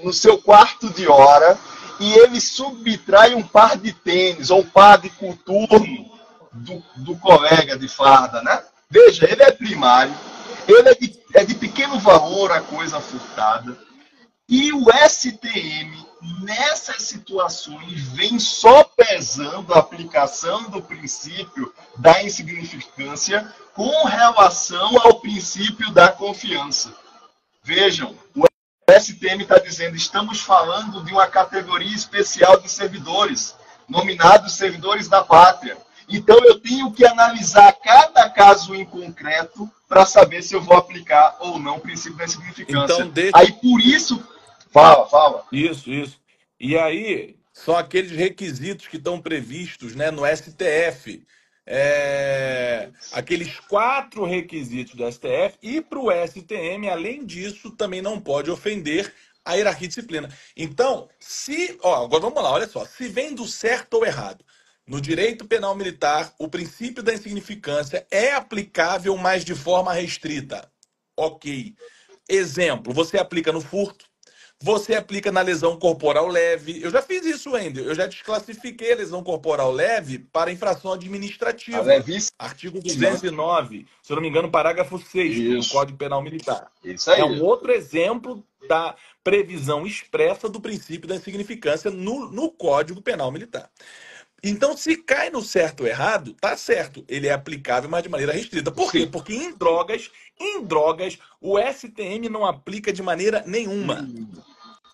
no seu quarto de hora, e ele subtrai um par de tênis, ou um par de coturno do colega de farda, né? Veja, ele é primário, ele é de pequeno valor a coisa furtada, e o STM, nessas situações, vem só pesando a aplicação do princípio da insignificância com relação ao princípio da confiança. Vejam, o STM está dizendo: estamos falando de uma categoria especial de servidores, nominados servidores da pátria. Então eu tenho que analisar cada caso em concreto para saber se eu vou aplicar ou não o princípio da insignificância. Então, deixa. Aí por isso... Fala. Isso. E aí, são aqueles requisitos que estão previstos, né, no STF. Aqueles 4 requisitos do STF, e para o STM, além disso, também não pode ofender a hierarquia e disciplina. Então, agora vamos lá, olha só, se vem do certo ou errado. No direito penal militar, o princípio da insignificância é aplicável, mas de forma restrita. Ok. Exemplo, você aplica no furto, você aplica na lesão corporal leve. Eu já fiz isso, Wendel. Eu já desclassifiquei a lesão corporal leve para infração A administrativa. levíssima. Artigo 209, se eu não me engano, parágrafo 6º do Isso. Código Penal Militar. Isso É aí. um outro exemplo da previsão expressa do princípio da insignificância no Código Penal Militar. Então, se cai no certo ou errado, tá certo. Ele é aplicável, mas de maneira restrita. Por quê? Sim. Porque em drogas, o STM não aplica de maneira nenhuma.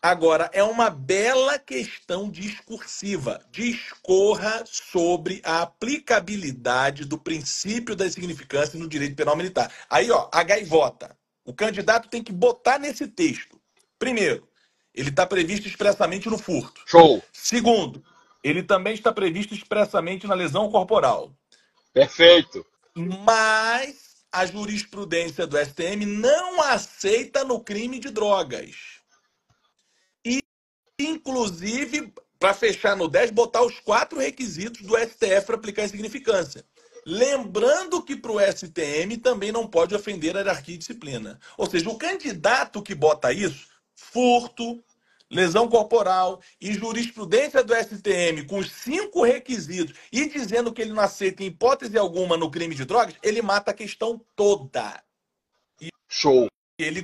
Agora, é uma bela questão discursiva. Discorra sobre a aplicabilidade do princípio da insignificância no direito penal militar. Aí, ó, a gaivota. O candidato tem que botar nesse texto. Primeiro, ele está previsto expressamente no furto. Show. Segundo, ele também está previsto expressamente na lesão corporal. Perfeito. Mas a jurisprudência do STM não aceita no crime de drogas. Inclusive, para fechar no 10, botar os 4 requisitos do STF para aplicar insignificância. Lembrando que para o STM também não pode ofender a hierarquia e disciplina. Ou seja, o candidato que bota isso, furto, lesão corporal e jurisprudência do STM com os 5 requisitos e dizendo que ele não aceita em hipótese alguma no crime de drogas, ele mata a questão toda. Show. E ele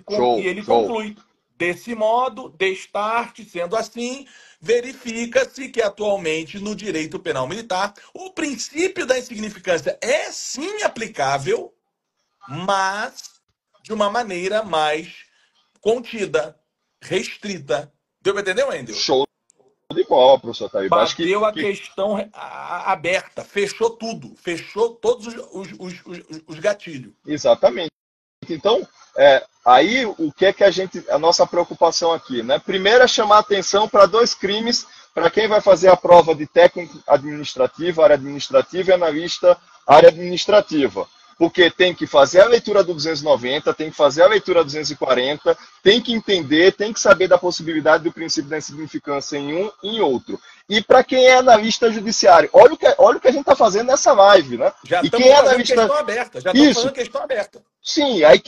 conclui. Desse modo, destarte, sendo assim, verifica-se que atualmente no direito penal militar o princípio da insignificância é sim aplicável, mas de uma maneira mais contida, restrita. Deu para entender, Wendel? Show de bola, professor Taíba. Bateu a questão aberta, fechou tudo, fechou todos os gatilhos. Exatamente. Então, aí o que é que a nossa preocupação aqui, né? Primeiro é chamar a atenção para 2 crimes, para quem vai fazer a prova de técnico administrativo, área administrativa e analista área administrativa. porque tem que fazer a leitura do 290, tem que fazer a leitura do 240, tem que entender, tem que saber da possibilidade do princípio da insignificância em um e em outro. E para quem é analista judiciário, olha o que a gente está fazendo nessa live, né? Já E estamos quem é fazendo analista... questão aberta. Já estamos fazendo questão aberta. Sim, aí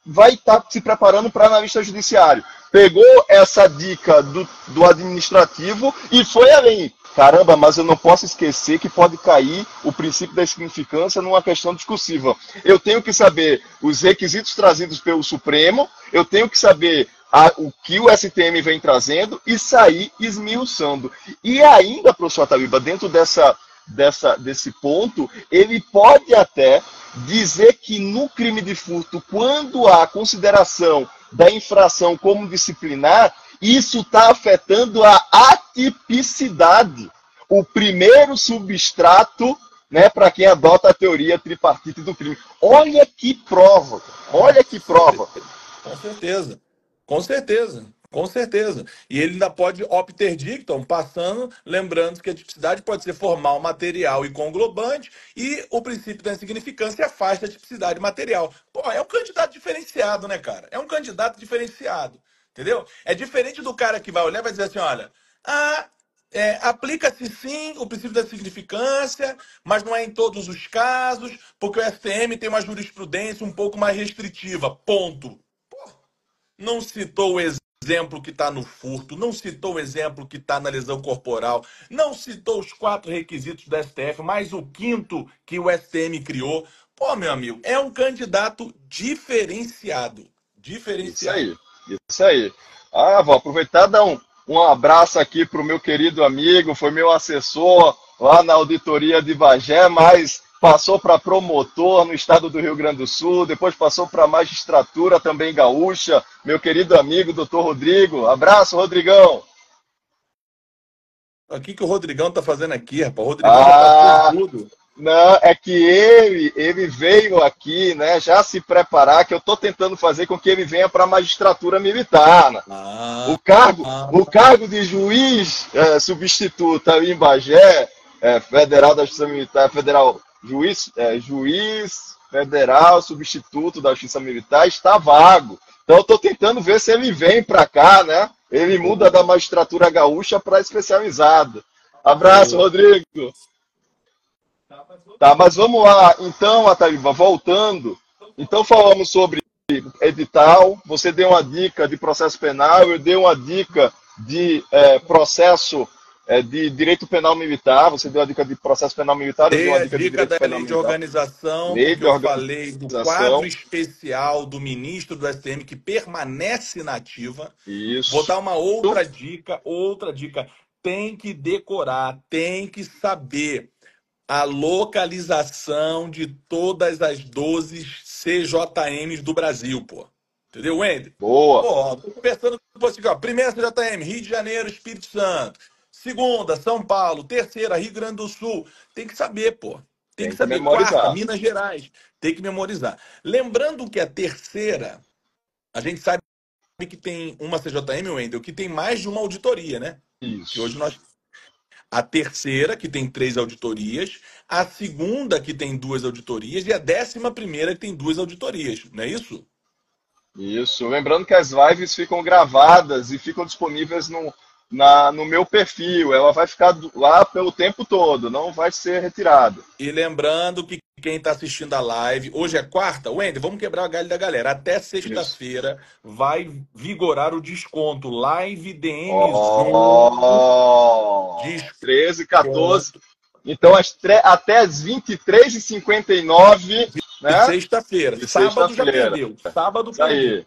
vai estar se preparando para analista judiciário. Pegou essa dica do administrativo e foi além. Caramba, mas eu não posso esquecer que pode cair o princípio da insignificância numa questão discursiva. Eu tenho que saber os requisitos trazidos pelo Supremo, eu tenho que saber o que o STM vem trazendo e sair esmiuçando. E ainda, professor Ataliba, dentro desse ponto, ele pode até dizer que no crime de furto, quando há consideração da infração como disciplinar, isso está afetando a atipicidade, o primeiro substrato, né, para quem adota a teoria tripartite do crime. Olha que prova, olha que prova. Com certeza, com certeza. Com certeza. E ele ainda pode obter dictum, passando, lembrando que a tipicidade pode ser formal, material e conglobante, e o princípio da insignificância afasta a tipicidade material. Pô, é um candidato diferenciado, né, cara? É um candidato diferenciado, entendeu? É diferente do cara que vai olhar e vai dizer assim, olha, aplica-se sim o princípio da insignificância, mas não é em todos os casos, porque o STM tem uma jurisprudência um pouco mais restritiva, ponto. Não citou o exemplo que está no furto, não citou o exemplo que está na lesão corporal, não citou os 4 requisitos do STF, mais o 5º que o STM criou. Pô, meu amigo, é um candidato diferenciado. Diferenciado. Isso aí. Vou aproveitar e dar um abraço aqui para o meu querido amigo, foi meu assessor lá na auditoria de Bagé, mas passou para promotor no estado do Rio Grande do Sul, depois passou para magistratura também gaúcha, meu querido amigo, doutor Rodrigo. Abraço, Rodrigão. O que o Rodrigão tá fazendo aqui, rapaz? O Rodrigão já passou tudo. Não, é que ele veio aqui, né, já se preparar, que eu estou tentando fazer com que ele venha para a magistratura militar. Né? O cargo de juiz substituto ali em Bagé, federal da Justiça Militar, juiz federal substituto da Justiça Militar, está vago. Então eu estou tentando ver se ele vem para cá, né? Ele muda da magistratura gaúcha para especializada. Abraço, Rodrigo. Tá, mas vamos lá. Então, Ataliba, voltando. Então falamos sobre edital, você deu uma dica de processo penal, eu dei uma dica de processo de direito penal militar, você deu a dica de processo penal militar, eu dei uma dica de direito da penal lei de militar. organização, Lei porque de eu falei do quadro especial do ministro do STM que permanece na ativa. Isso. Vou dar uma outra dica. Tem que decorar, tem que saber a localização de todas as 12 CJMs do Brasil, pô. Entendeu, Wendy? Boa. Pô, tô conversando com você aqui, ó. Primeira CJM, Rio de Janeiro, Espírito Santo. Segunda, São Paulo. Terceira, Rio Grande do Sul. Tem que saber, pô. Tem que saber. Memorizar. Quarta, Minas Gerais. Tem que memorizar. Lembrando que a terceira, a gente sabe que tem uma CJM, Wendel, que tem mais de uma auditoria, né? Isso. Que hoje nós... A terceira, que tem 3 auditorias, a segunda, que tem 2 auditorias, e a 11ª, que tem 2 auditorias, não é isso? Isso. Lembrando que as lives ficam gravadas e ficam disponíveis no meu perfil. Ela vai ficar lá pelo tempo todo, não vai ser retirada. E lembrando que quem está assistindo a live, hoje é quarta, Wendy, vamos quebrar o galho da galera. Até sexta-feira vai vigorar o desconto. Live DM Zoom. 13, 14. Então, até as 23h59. Né? Sexta-feira. Sábado já perdeu. Sábado perdeu.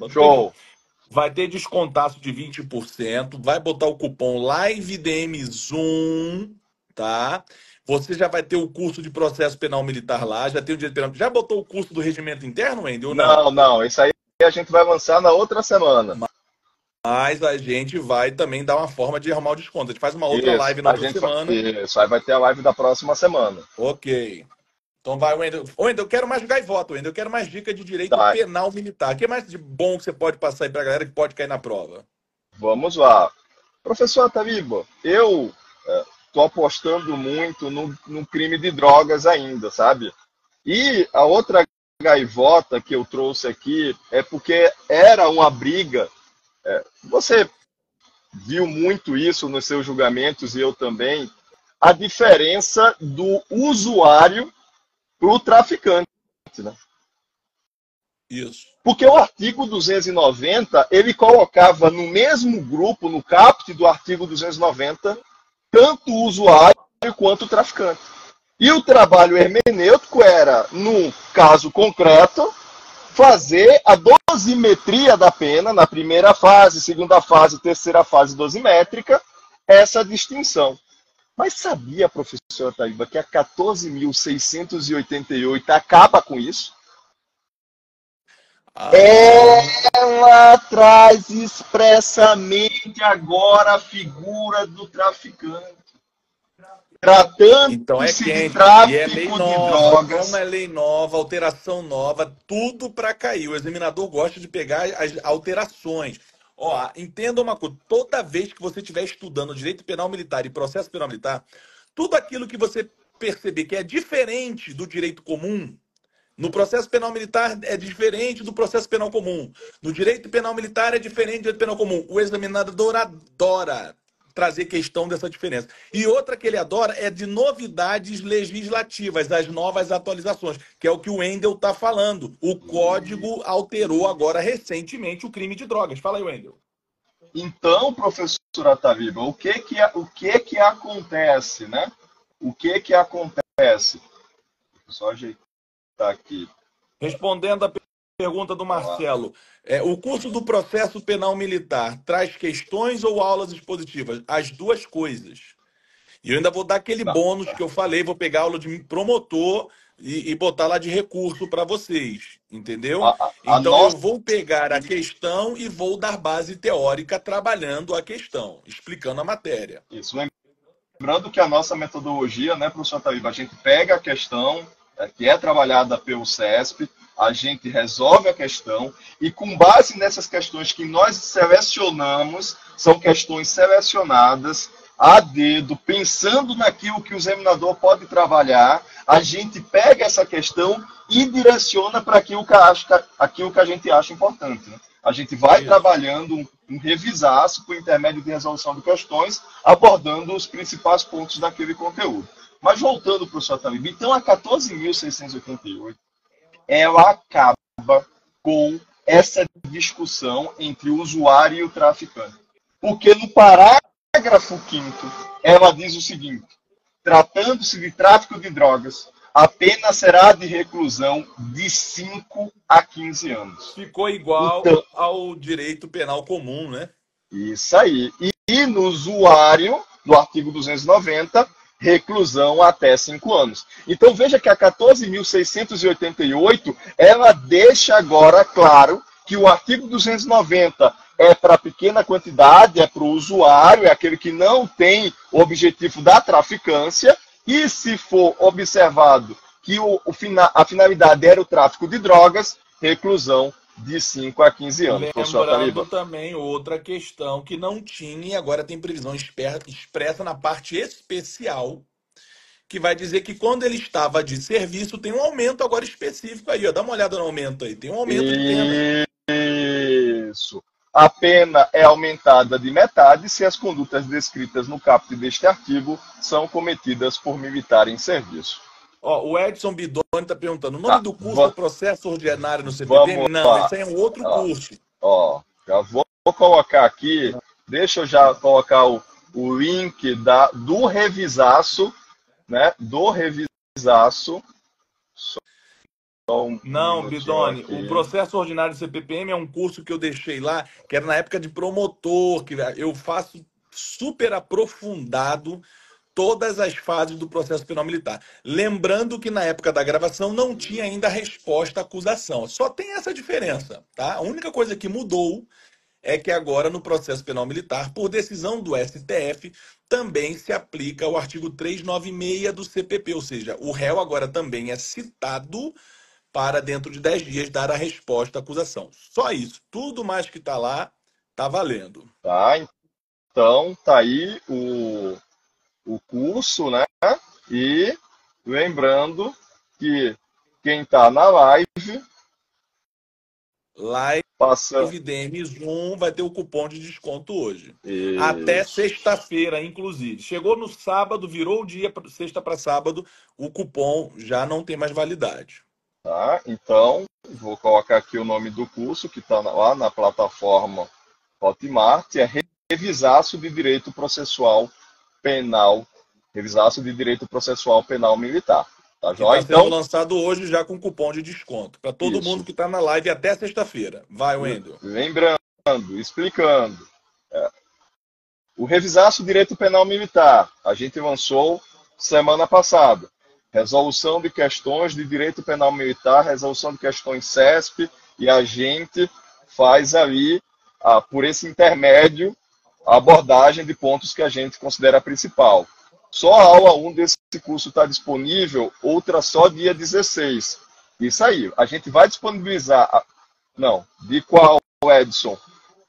Show. Vai ter descontaço de 20%. Vai botar o cupom LiveDM Zoom, tá? Você já vai ter o curso de processo penal militar lá, já tem o direito penal. Já botou o curso do regimento interno, Wendy, ou não? Não. Isso aí a gente vai lançar na outra semana. Mas a gente vai também dar uma forma de arrumar o desconto. A gente faz uma outra live na outra semana. Isso, aí vai ter a live da próxima semana. Ok. Então vai, Wendel. Wendel, eu quero mais gaivota, Wendel. Eu quero mais dica de direito penal militar. O que mais de bom que você pode passar aí pra galera que pode cair na prova? Vamos lá. Professor Ataliba, eu tô apostando muito no crime de drogas ainda, sabe? E a outra gaivota que eu trouxe aqui é porque era uma briga. Você viu muito isso nos seus julgamentos e eu também. A diferença do usuário para o traficante, né? Isso. Porque o artigo 290, ele colocava no mesmo grupo, no caput do artigo 290, tanto o usuário quanto o traficante. E o trabalho hermenêutico era, no caso concreto, fazer a dosimetria da pena, na primeira fase, segunda fase, terceira fase dosimétrica, essa distinção. Mas sabia, professor Taíba, que a 14.688 acaba com isso? Ela traz expressamente agora a figura do traficante. Então é Tratando-se de quente. E é lei tráfico de nova. Como drogas. é lei nova, alteração nova, tudo para cair. O examinador gosta de pegar as alterações. Ó, entenda uma coisa: toda vez que você estiver estudando direito penal militar e processo penal militar, tudo aquilo que você perceber que é diferente do direito comum, no processo penal militar é diferente do processo penal comum. No direito penal militar é diferente do direito penal comum. O examinador adora trazer questão dessa diferença. E outra que ele adora é de novidades legislativas, as novas atualizações, que é o que o Wendel está falando. O código alterou agora recentemente o crime de drogas. Fala aí, Wendel. Então, professor Ataviba, o que que acontece, né? O que que acontece? Vou só ajeitar aqui. Respondendo a pergunta do Marcelo, o curso do processo penal militar traz questões ou aulas expositivas? As duas coisas. E eu ainda vou dar aquele Não, bônus que eu falei, vou pegar a aula de promotor e botar lá de recurso para vocês, entendeu? a Então eu nossa, vou pegar a questão e vou dar base teórica trabalhando a questão, explicando a matéria. isso, lembrando que a nossa metodologia, né, professor Ataviba, a gente pega a questão que é trabalhada pelo CESP, a gente resolve a questão e com base nessas questões que nós selecionamos, são questões selecionadas a dedo, pensando naquilo que o examinador pode trabalhar, a gente pega essa questão e direciona para aquilo que a gente acha importante. Né? A gente vai trabalhando um revisaço por intermédio de resolução de questões, abordando os principais pontos daquele conteúdo. Mas voltando para o seu Talib, então a 14.688, ela acaba com essa discussão entre o usuário e o traficante. Porque no parágrafo 5º, ela diz o seguinte: tratando-se de tráfico de drogas, a pena será de reclusão de 5 a 15 anos. Ficou igual então, ao direito penal comum, né? Isso aí. E no usuário, no artigo 290, reclusão até 5 anos. Então veja que a 14.688, ela deixa agora claro que o artigo 290 é para pequena quantidade, é para o usuário, é aquele que não tem o objetivo da traficância, e se for observado que a finalidade era o tráfico de drogas, reclusão de 5 a 15 anos. Lembrando também outra questão que não tinha e agora tem previsão expressa na parte especial, que vai dizer que quando ele estava de serviço tem um aumento agora específico aí, ó. Dá uma olhada no aumento aí, tem um aumento de pena. Isso. A pena é aumentada de metade se as condutas descritas no caput deste artigo são cometidas por militar em serviço. Ó, o Edson Bidoni está perguntando, o nome do curso é processo ordinário no CPP? Não, esse aí é um outro curso. Ó, já vou colocar aqui, deixa eu já colocar o link do revisaço, né? Do revisaço. Não, Bidoni, o processo ordinário do CPPM é um curso que eu deixei lá, que era na época de promotor, que eu faço super aprofundado todas as fases do processo penal militar. Lembrando que na época da gravação não tinha ainda a resposta à acusação. Só tem essa diferença, tá? A única coisa que mudou é que agora no processo penal militar, por decisão do STF, também se aplica o artigo 396 do CPP, ou seja, o réu agora também é citado para dentro de 10 dias dar a resposta à acusação. Só isso. Tudo mais que está lá, está valendo. Tá, então tá aí o curso, né? E lembrando que quem está na live Live passa. DM Zoom vai ter o cupom de desconto hoje. Até Isso, sexta-feira, inclusive. Chegou no sábado, virou o dia, sexta para sábado, o cupom já não tem mais validade. tá? Então, vou colocar aqui o nome do curso que está lá na plataforma Hotmart, é Revisaço de Direito Processual Penal, Revisaço de Direito Processual Penal Militar. Tá Que está joia? sendo Então, lançado hoje já com cupom de desconto. Para todo mundo isso. que está na live até sexta-feira. Vai, Wendel. Lembrando, explicando. O Revisaço Direito Penal Militar, a gente lançou semana passada. Resolução de questões de direito penal militar, resolução de questões CESP, e a gente faz ali, por esse intermédio, a abordagem de pontos que a gente considera principal. Só a aula 1 desse curso está disponível, outra só dia 16. Isso aí, a gente vai disponibilizar. Não, de qual, Edson?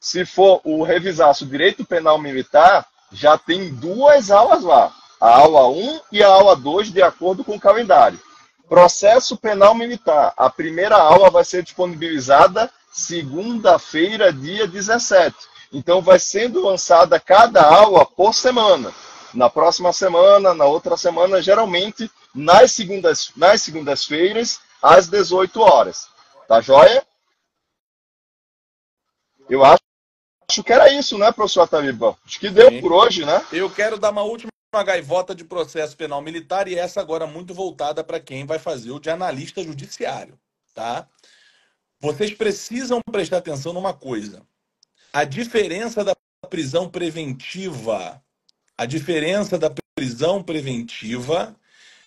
Se for o Revisaço Direito Penal Militar, já tem 2 aulas lá. A aula 1 e a aula 2, de acordo com o calendário. Processo Penal Militar. A primeira aula vai ser disponibilizada segunda-feira, dia 17. Então, vai sendo lançada cada aula por semana. Na próxima semana, na outra semana, geralmente nas segundas-feiras, às 18 horas. Tá joia? Eu acho que era isso, né, professor Ataliba? Acho que deu por hoje, né? Eu quero dar uma última gaivota de processo penal militar, e essa agora muito voltada para quem vai fazer o de analista judiciário, tá? Vocês precisam prestar atenção numa coisa. A diferença da prisão preventiva,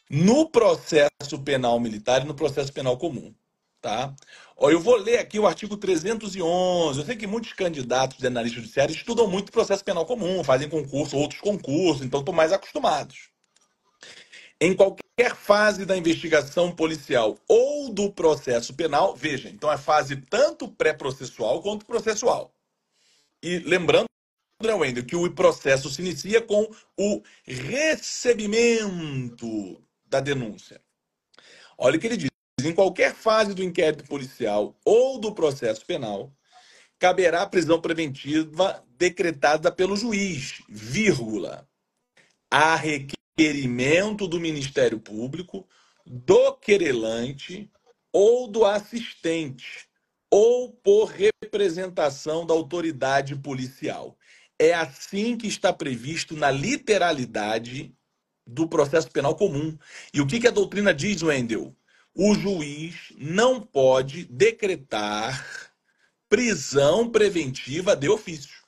no processo penal militar e no processo penal comum, tá? Ó, eu vou ler aqui o artigo 311. Eu sei que muitos candidatos de analista judiciário estudam muito processo penal comum, fazem concurso, outros concursos, então estão mais acostumados. Em qualquer fase da investigação policial ou do processo penal, veja, então é fase tanto pré-processual quanto processual. E lembrando, né, Wendel, que o processo se inicia com o recebimento da denúncia. Olha o que ele diz. Em qualquer fase do inquérito policial ou do processo penal, caberá prisão preventiva decretada pelo juiz, vírgula, a requerimento do Ministério Público, do querelante ou do assistente, ou por representação da autoridade policial. É assim que está previsto na literalidade do processo penal comum. E o que a doutrina diz, Wendel? O juiz não pode decretar prisão preventiva de ofício.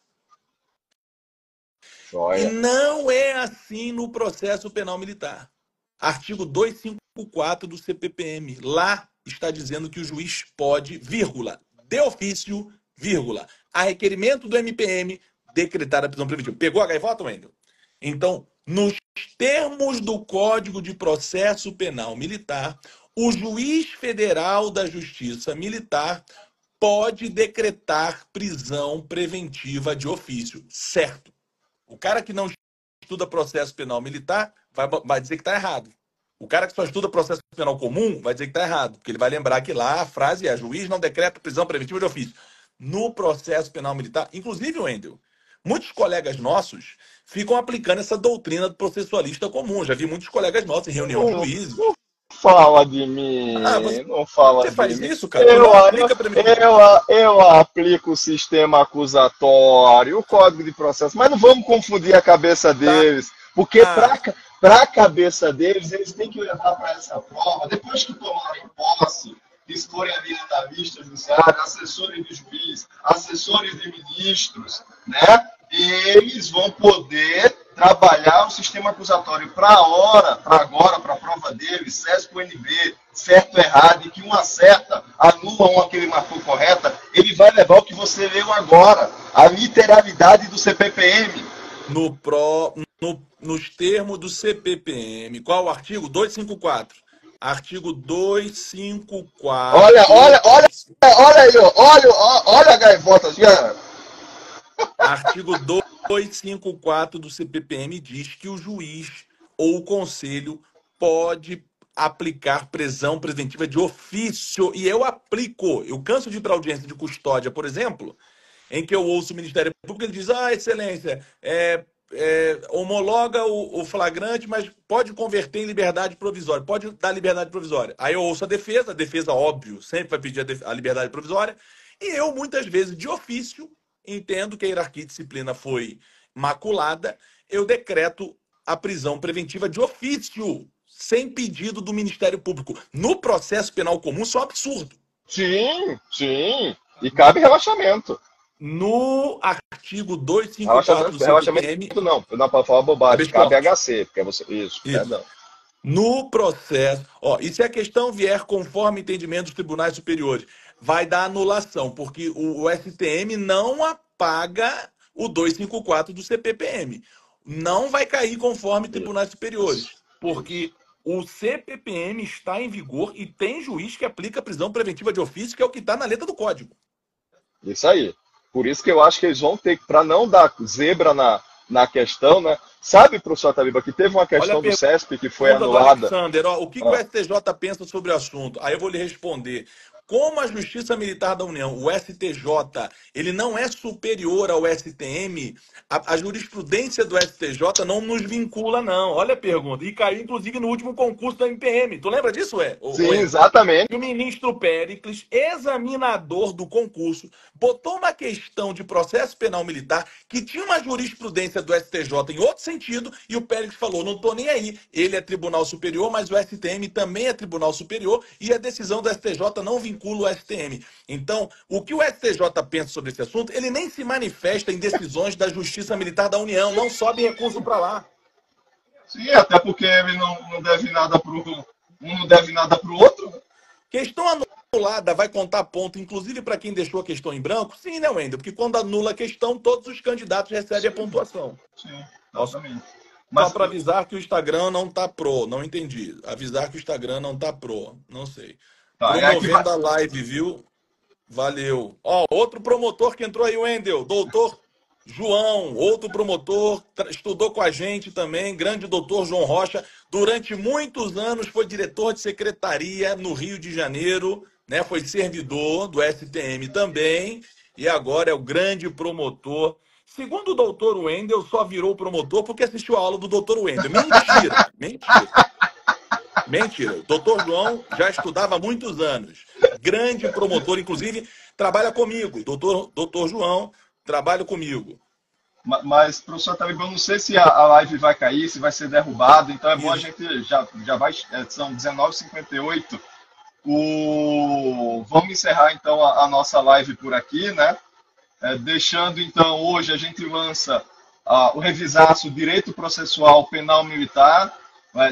Joia. E não é assim no processo penal militar. Artigo 254 do CPPM. Lá está dizendo que o juiz pode, vírgula, de ofício, vírgula, a requerimento do MPM, decretar a prisão preventiva. Pegou a gaivota, Wendel? Então, nos termos do Código de Processo Penal Militar, o juiz federal da Justiça Militar pode decretar prisão preventiva de ofício. Certo. O cara que não estuda processo penal militar vai dizer que está errado. O cara que só estuda processo penal comum vai dizer que está errado, porque ele vai lembrar que lá a frase é: juiz não decreta prisão preventiva de ofício. No processo penal militar, inclusive, Wendel, muitos colegas nossos ficam aplicando essa doutrina do processualista comum. Já vi muitos colegas nossos em reunião de juízes. Não fala de mim, não fala Você de faz mim. isso, cara? Tu não aplica pra mim. Eu aplico o sistema acusatório, o código de processo, mas não vamos confundir a cabeça deles, porque para a cabeça deles, eles têm que levar para essa prova, depois que tomarem posse, que forem ali analistas judiciários, assessores de juiz, assessores de ministros, né? Eles vão poder trabalhar o sistema acusatório para agora, para a prova deles, CESP, UNB, certo ou errado, e que um acerta, anula uma que ele marcou correta, ele vai levar o que você leu agora, a literalidade do CPPM. Nos termos do CPPM, qual o artigo? 254. Artigo 254. Olha aí, olha a gaivota. Artigo 254 do CPPM diz que o juiz ou o conselho pode aplicar prisão preventiva de ofício. E eu aplico. Eu canso de ir para audiência de custódia, por exemplo, em que eu ouço o Ministério Público, ele diz, excelência, homologa o flagrante, mas pode converter em liberdade provisória, pode dar liberdade provisória. Aí eu ouço a defesa, óbvio, sempre vai pedir a liberdade provisória, e eu, muitas vezes, de ofício, entendo que a hierarquia de disciplina foi maculada, eu decreto a prisão preventiva de ofício, sem pedido do Ministério Público. No processo penal comum, isso é um absurdo. Sim, sim. E cabe relaxamento. No artigo 254 do CPM... Não, para falar bobagem, cabe HC, porque você... Isso. Perdão. No processo... e se a questão vier conforme entendimento dos tribunais superiores, vai dar anulação, porque o STM não apaga o 254 do CPPM. Não vai cair conforme tribunais superiores, porque o CPPM está em vigor e tem juiz que aplica prisão preventiva de ofício, que é o que está na letra do Código. Isso aí. Por isso que eu acho que eles vão ter, para não dar zebra na questão, né? Sabe, professor Taliba, que teve uma questão do CESP que foi anulada. Alexander, o que o STJ pensa sobre o assunto? Aí eu vou lhe responder. Como a Justiça Militar da União, o STJ, ele não é superior ao STM, a jurisprudência do STJ não nos vincula, não. Olha a pergunta. E caiu, inclusive, no último concurso da MPM. Tu lembra disso, Sim, exatamente. E o ministro Péricles, examinador do concurso, botou uma questão de processo penal militar que tinha uma jurisprudência do STJ em outro sentido, e o Péricles falou, não estou nem aí. Ele é tribunal superior, mas o STM também é tribunal superior, e a decisão do STJ não vincula o STM. Então, o que o STJ pensa sobre esse assunto, ele nem se manifesta em decisões da Justiça Militar da União, não sobe recurso para lá. Sim, até porque ele não deve nada para um não deve nada para o outro. Questão anulada vai contar ponto, inclusive para quem deixou a questão em branco? Sim, né, Wendel? Porque quando anula a questão, todos os candidatos recebem a pontuação. Sim, exatamente. Só para avisar que o Instagram não tá pro, não entendi. Avisar que o Instagram não tá pro, não sei. Tá, promovendo a live, viu? Valeu. Outro promotor que entrou aí, Wendel, doutor João, outro promotor, estudou com a gente também, grande doutor João Rocha, durante muitos anos foi diretor de secretaria no Rio de Janeiro, né? Foi servidor do STM também, e agora é o grande promotor. Segundo o doutor Wendel, só virou promotor porque assistiu a aula do doutor Wendel. Mentira, mentira. Mentira. O doutor João já estudava há muitos anos. Grande promotor, inclusive, trabalha comigo. Doutor João trabalha comigo. Mas, professor Taliba, eu não sei se a live vai cair, se vai ser derrubada, então é bom a gente já vai. São 19h58. Vamos encerrar então a nossa live por aqui, né? Deixando então, hoje a gente lança o revisaço Direito Processual Penal Militar.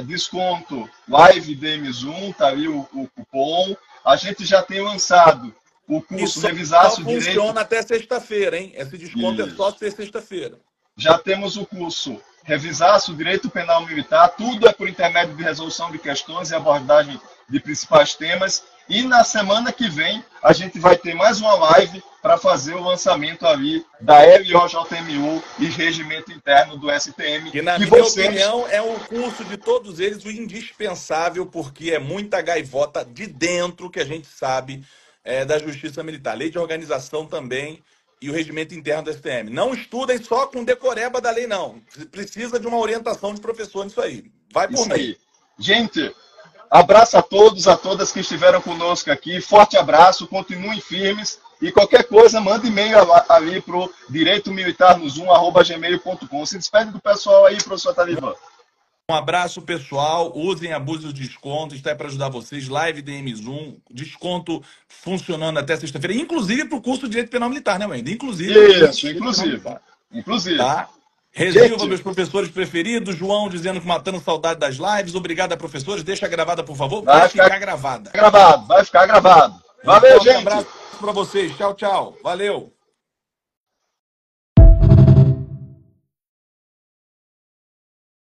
Desconto Live DM Zoom, tá aí o cupom. A gente já tem lançado o curso Revisaço Direito. Funciona até sexta-feira, hein? Esse desconto é só até sexta-feira. Já temos o curso Revisaço Direito Penal Militar. Tudo é por intermédio de resolução de questões e abordagem de principais temas. E na semana que vem a gente vai ter mais uma live para fazer o lançamento ali da LOJMU e Regimento Interno do STM. Que, na minha opinião, é o curso de todos eles o indispensável, porque é muita gaivota de dentro que a gente sabe da Justiça Militar. Lei de organização também e o Regimento Interno do STM. Não estudem só com decoreba da lei, não. Precisa de uma orientação de professor nisso aí. Vai por mim. Aí. Gente, abraço a todos, a todas que estiveram conosco aqui. Forte abraço, continuem firmes. E qualquer coisa, manda e-mail ali para o direitomilitarno1@gmail.com. Se despede do pessoal aí, professor Taliba. Um abraço, pessoal. Usem abuso de desconto. Está aí para ajudar vocês. Live DM Zoom. Desconto funcionando até sexta-feira. Inclusive para o curso de Direito Penal Militar, né, Wendel? Inclusive. Tá? Resilva, meus professores preferidos. João dizendo que matando saudade das lives. Obrigado a professores. Deixa gravada, por favor. Vai ficar gravada. Vai ficar gravado. Valeu, gente. Um abraço para vocês. Tchau, tchau. Valeu.